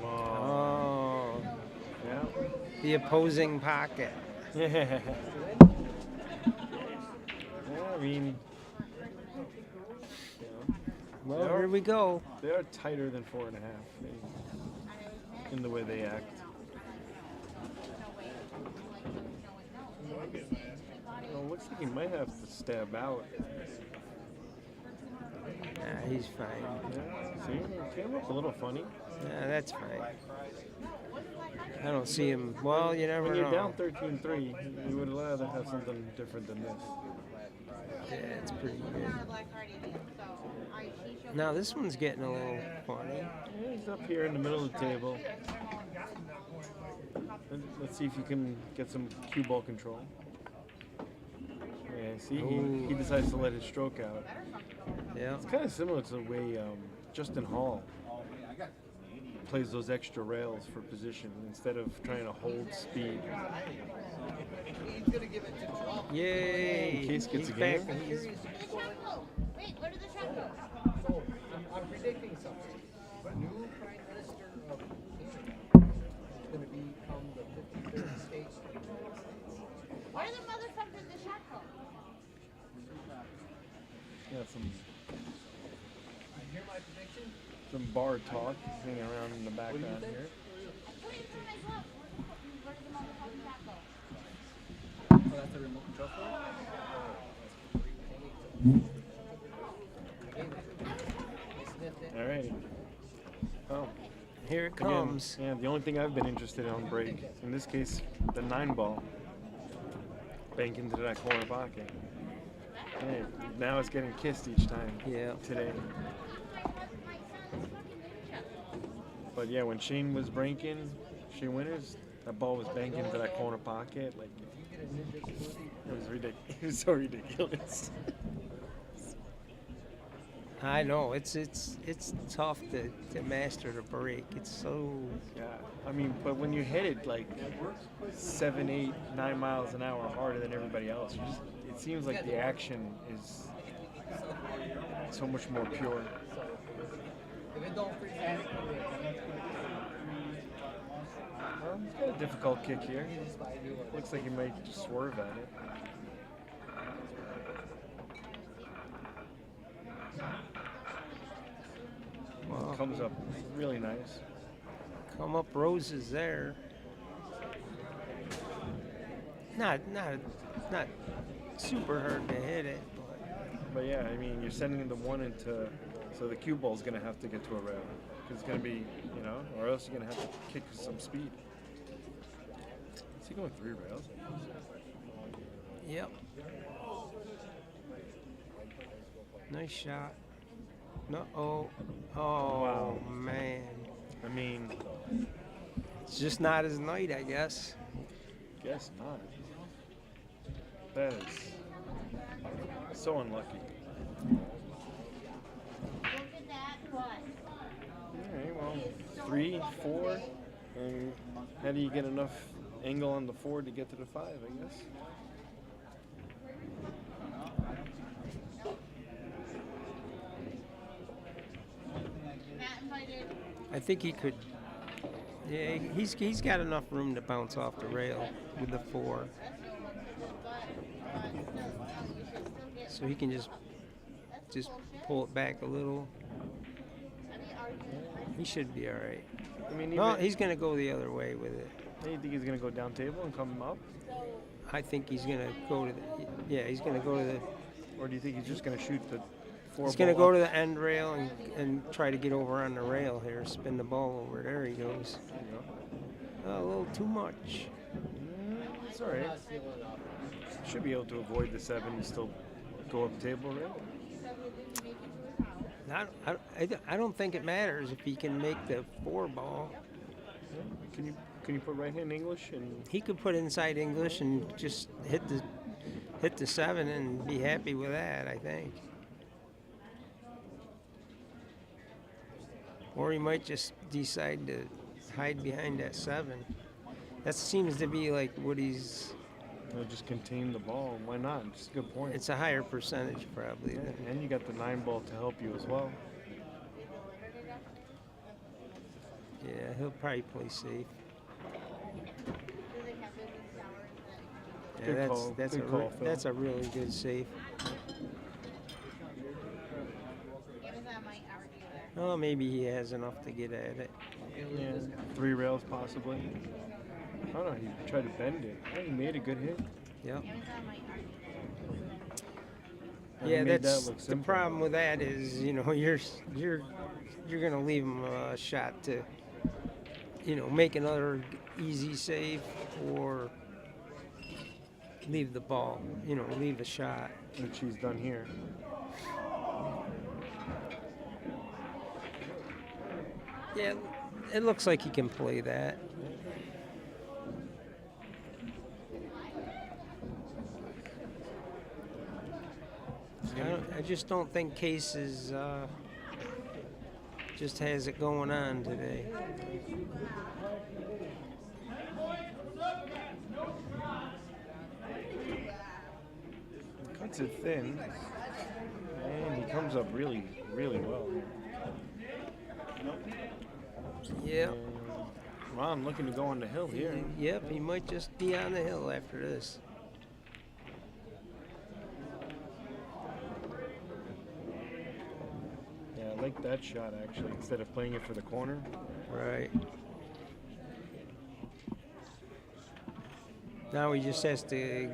Oh, Yeah. the opposing pocket. Yeah. Yeah, I mean, Well, here we go. they are tighter than 4.5 in the way they act. Well, it looks like he might have to stab out. Nah, he's fine. Yeah, see, he came up a little funny. Yeah, that's fine. I don't see him. Well, you never When know. you're down 13-3, you would rather have something different than this. Yeah, it's pretty good. Not a Black Friday deal, so he showed Now this one's getting a little funny. Yeah, he's up here in the middle of the table. Let's see if you can get some cue ball control. Yeah, see, he decides to let his stroke out. Yeah. It's kind of similar to the way Justin Hall plays those extra rails for position instead of trying to hold speed. Yay! Qais gets He's a back. game. He's- the shot go. Wait, where did the shot go? So I'm predicting something. New Prime Minister of Canada is going to become the 53rd state. Where the motherfucker did the shot go? Yeah, some I hear my prediction. bar talk hanging around in the background here. Put it in my glove. Where did the motherfucking shot go? that's the remote control for it? All right. Oh, Here it again, comes. yeah, the only thing I've been interested in on break, in this case, the 9-ball. Bank into that corner pocket. Man, now it's getting kissed each time. Yeah. Today. But yeah, when Shane was breaking, Shane Winters, that ball was banking into that corner pocket. Like, it was ridiculous. It was so ridiculous. I know it's tough to master the break. It's so Yeah, I mean, but when you hit it like 7, 8, 9 miles an hour harder than everybody else, it seems like the action is so much more pure. If it don't freeze, He's got a difficult kick here. Looks like he might swerve at it. wow. Comes up really nice. Come up roses there. Not super hard to hit it, But yeah, I mean, you're sending the one into, so the cue ball's going to have to get to a rail. Because it's going to be, or else you're going to have to kick with some speed. Is he going 3 rails? yep. Nice shot. No, oh, Wow. man. I mean, It's just not his night, I guess. guess not. That is so unlucky. Look at that butt. All right, well, 3, 4, and how do you get enough angle on the 4 to get to the 5, I guess? Matt invited. I think he could. Yeah, he's got enough room to bounce off the rail with the 4, so he can just pull it back a little. He should be all right. I mean, No, even, he's gonna go the other way with it. you think he's going to go down table and come up? I think he's gonna go to the. Yeah, he's gonna go to the. Or do you think he's just going to shoot the 4 He's gonna ball go to up? the end rail and try to get over on the rail here. Spin the ball over. There he goes. There you go. A little too much. It's all right. Should be able to avoid the 7 and still go up table, right? I don't think it matters if he can make the 4 ball. Can you put right hand English and He could put inside English and just hit the 7 and be happy with that, I think. Or he might just decide to hide behind that 7. That seems to be like what he's. just contain the ball? Why not? It's a good point. It's a higher percentage probably. Yeah, Than, and you got the 9 ball to help you as well. yeah, he'll probably play safe. Yeah, Good call. that's Good a call, Phil. that's a really good safe. Oh, maybe he has enough to get at it. Yeah, 3 rails possibly. I don't know. He tried to bend it. Yeah, he made a good hit. Yep. And Yeah, he made that's that look the simple. problem with that is you're gonna leave him a shot to make another easy save or leave the ball, leave a shot. Which he's done here. Yeah, it looks like he can play that. I just don't think Qais is just has it going on today. Cuts it thin. And he comes up really, really well here. Yep. And Ron looking to go on the hill here. Yep, he might just be on the hill after this. Yeah, I like that shot actually, instead of playing it for the corner. Right. Now he just has to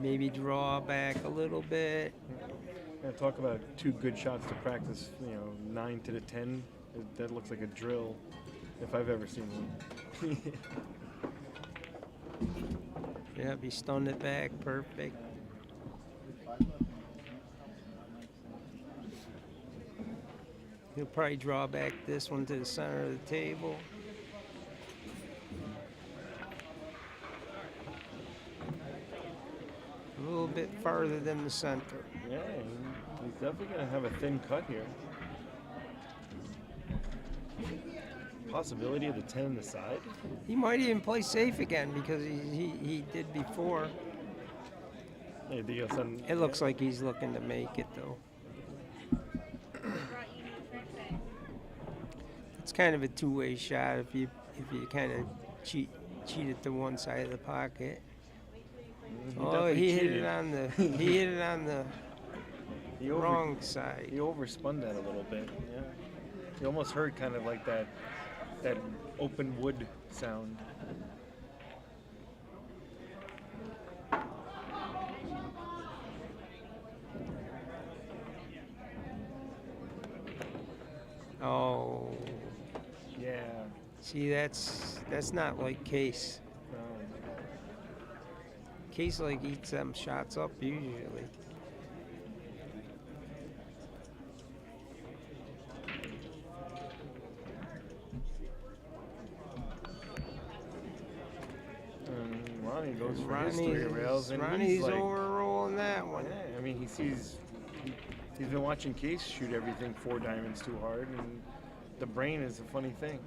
maybe draw back a little bit. Yeah, talk about 2 good shots to practice. 9 to the 10. That looks like a drill, if I've ever seen one. Yep, he stunned it back, perfect. He'll probably draw back this one to the center of the table. A little bit farther than the center. Yeah, he's definitely going to have a thin cut here. Possibility of the 10 on the side. He might even play safe again because he did before. Hey, the, son, It looks like he's looking to make it though. It's kind of a two-way shot if you kind of cheat it to one side of the pocket. He hit it on the wrong side. He overspun that a little bit. Yeah, you almost heard kind of like that open wood sound. Oh. Yeah. See, that's not like Qais. Qais like eats them shots up usually. Ronnie goes for his 3 rails, and Ronnie's he's like, overrolling that one. Yeah, I mean, he's been watching Qais shoot everything 4 diamonds too hard, and the brain is a funny thing.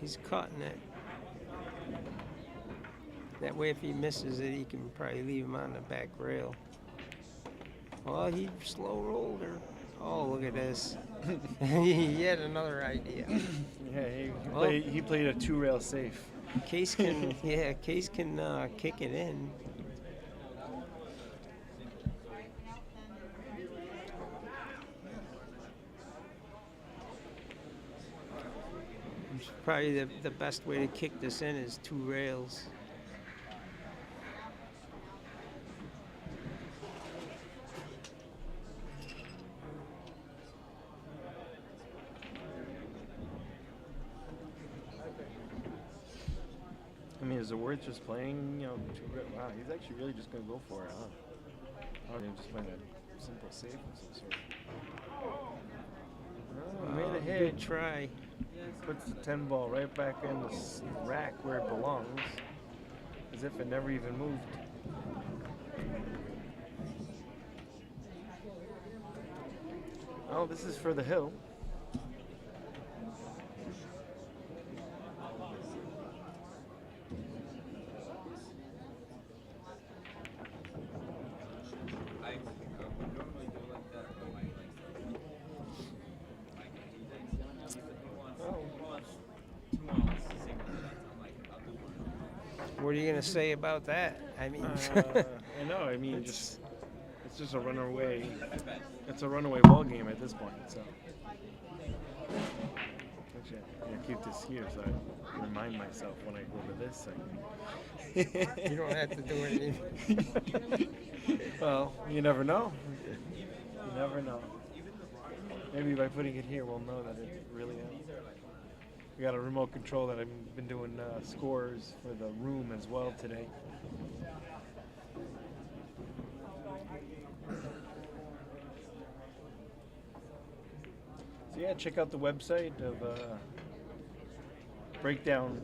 He's cutting it. That way, if he misses it, he can probably leave him on the back rail. Well, he slow rolled her. Oh, look at this. He had another idea. Yeah, he played a 2 rail safe. Qais can, Qais can kick it in. Probably the best way to kick this in is 2 rails. I mean, is it worth just playing, 2 rail? Wow, he's actually really just going to go for it, huh? Oh, he's just playing a simple safe of some sort. Oh, made a hit. Good try. Puts the 10 ball right back in the rack where it belongs, as if it never even moved. Oh, this is for the hill. What are you gonna say about that? I mean, I know. I mean, it's just a runaway. It's a runaway ball game at this point. So, actually, I'm gonna keep this here so I remind myself when I go to this segment. you don't have to do anything. Well, you never know. You never know. Maybe by putting it here, we'll know that it really is. We got a remote control that I've been doing scores for the room as well today. So yeah, check out the website of Breakdown.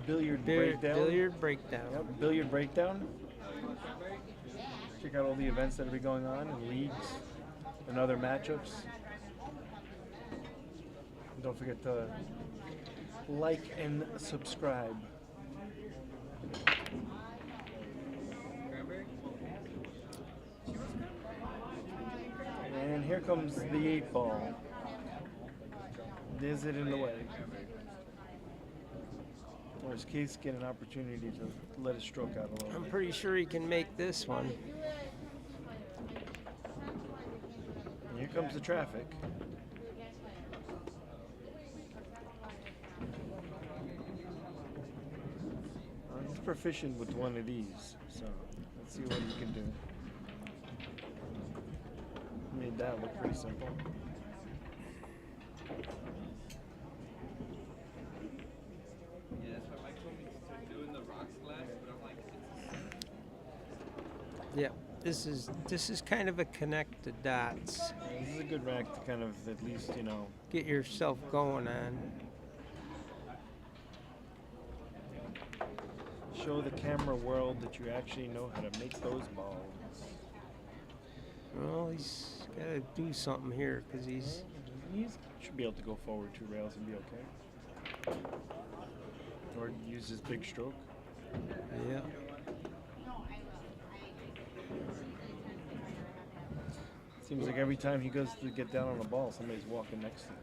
Billiard Breakdown. Billiard Breakdown. Yep, Billiard Breakdown. Check out all the events that will be going on in leagues and other matchups. Don't forget to like and subscribe. And here comes the 8 ball. Is it in the way? Or does Qais get an opportunity to let it stroke out a little I'm bit? pretty sure he can make this one. comes the traffic. He's proficient with one of these, so let's see what he can do. Made that look pretty simple. Yeah, that's what Mike told me to do in the rock splash, but I'm like, Yeah, this is kind of a connect the dots. This is a good rack to kind of at least, you know, Get yourself going on. show the camera world that you actually know how to make those balls. Well, he's got to do something here because He should be able to go forward 2 rails and be okay. Or use his big stroke. yeah. Seems like every time he goes to get down on the ball, somebody's walking next to him.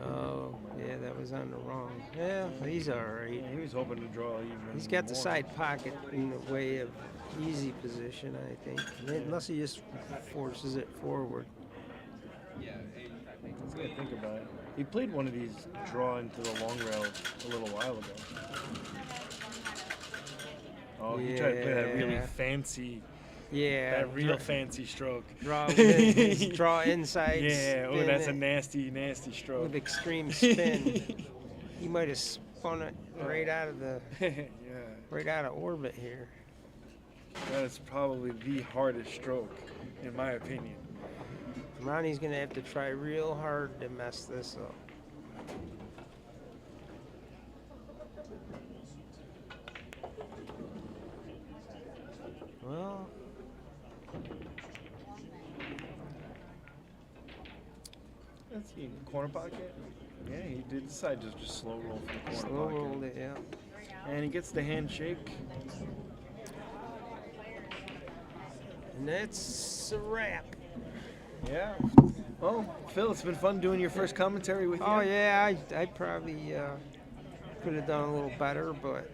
Oh, yeah, that was on the wrong. Yeah, he's all right. Yeah, he was hoping to draw even He's got the more. side pocket in the way of easy position, I think. Unless he just forces it forward. yeah, 85 feet. Let's gotta think about it. He played one of these draw into the long rail a little while ago. Oh, he tried to play that really Yeah. fancy, Yeah. that real fancy stroke. Draw, draw inside. Yeah, oh, spin that's a it nasty, nasty stroke. with extreme spin. He might have spun it right out of orbit here. That is probably the hardest stroke, in my opinion. Ronnie's gonna have to try real hard to mess this up. Well, Let's see, corner pocket. Yeah, he did decide to just slow roll from the corner slow pocket. rolled it, yeah. And he gets the handshake. And that's a wrap. Yeah. Well, Phil, it's been fun doing your first commentary with you. Oh yeah, I probably could have done a little better, but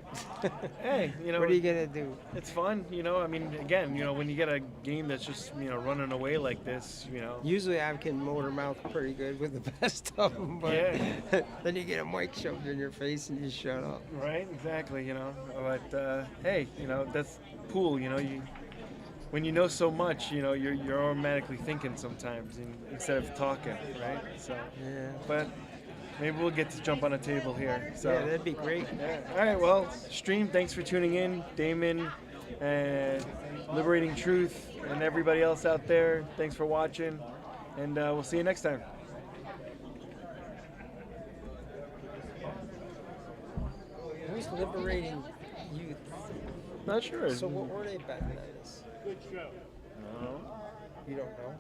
Hey, you know, what are you gonna do? it's fun. You know, I mean, again, you know, when you get a game that's just, you know, running away like this, you know. Usually I can motor mouth pretty good with the best of them, but Yeah. then you get a mic shoved in your face and you shut up. Right, exactly, you know. But hey, you know, that's pool, you know, when you know so much, you know, you're automatically thinking sometimes instead of talking, right? So, Yeah. but maybe we'll get to jump on a table here. So, Yeah, that'd be great. yeah. All right, well, stream, thanks for tuning in. Damon, Liberating Truth, and everybody else out there, thanks for watching, and we'll see you next time. Who's liberating youth? Not sure. So what were they betting on this? Good show. I don't know. You don't know?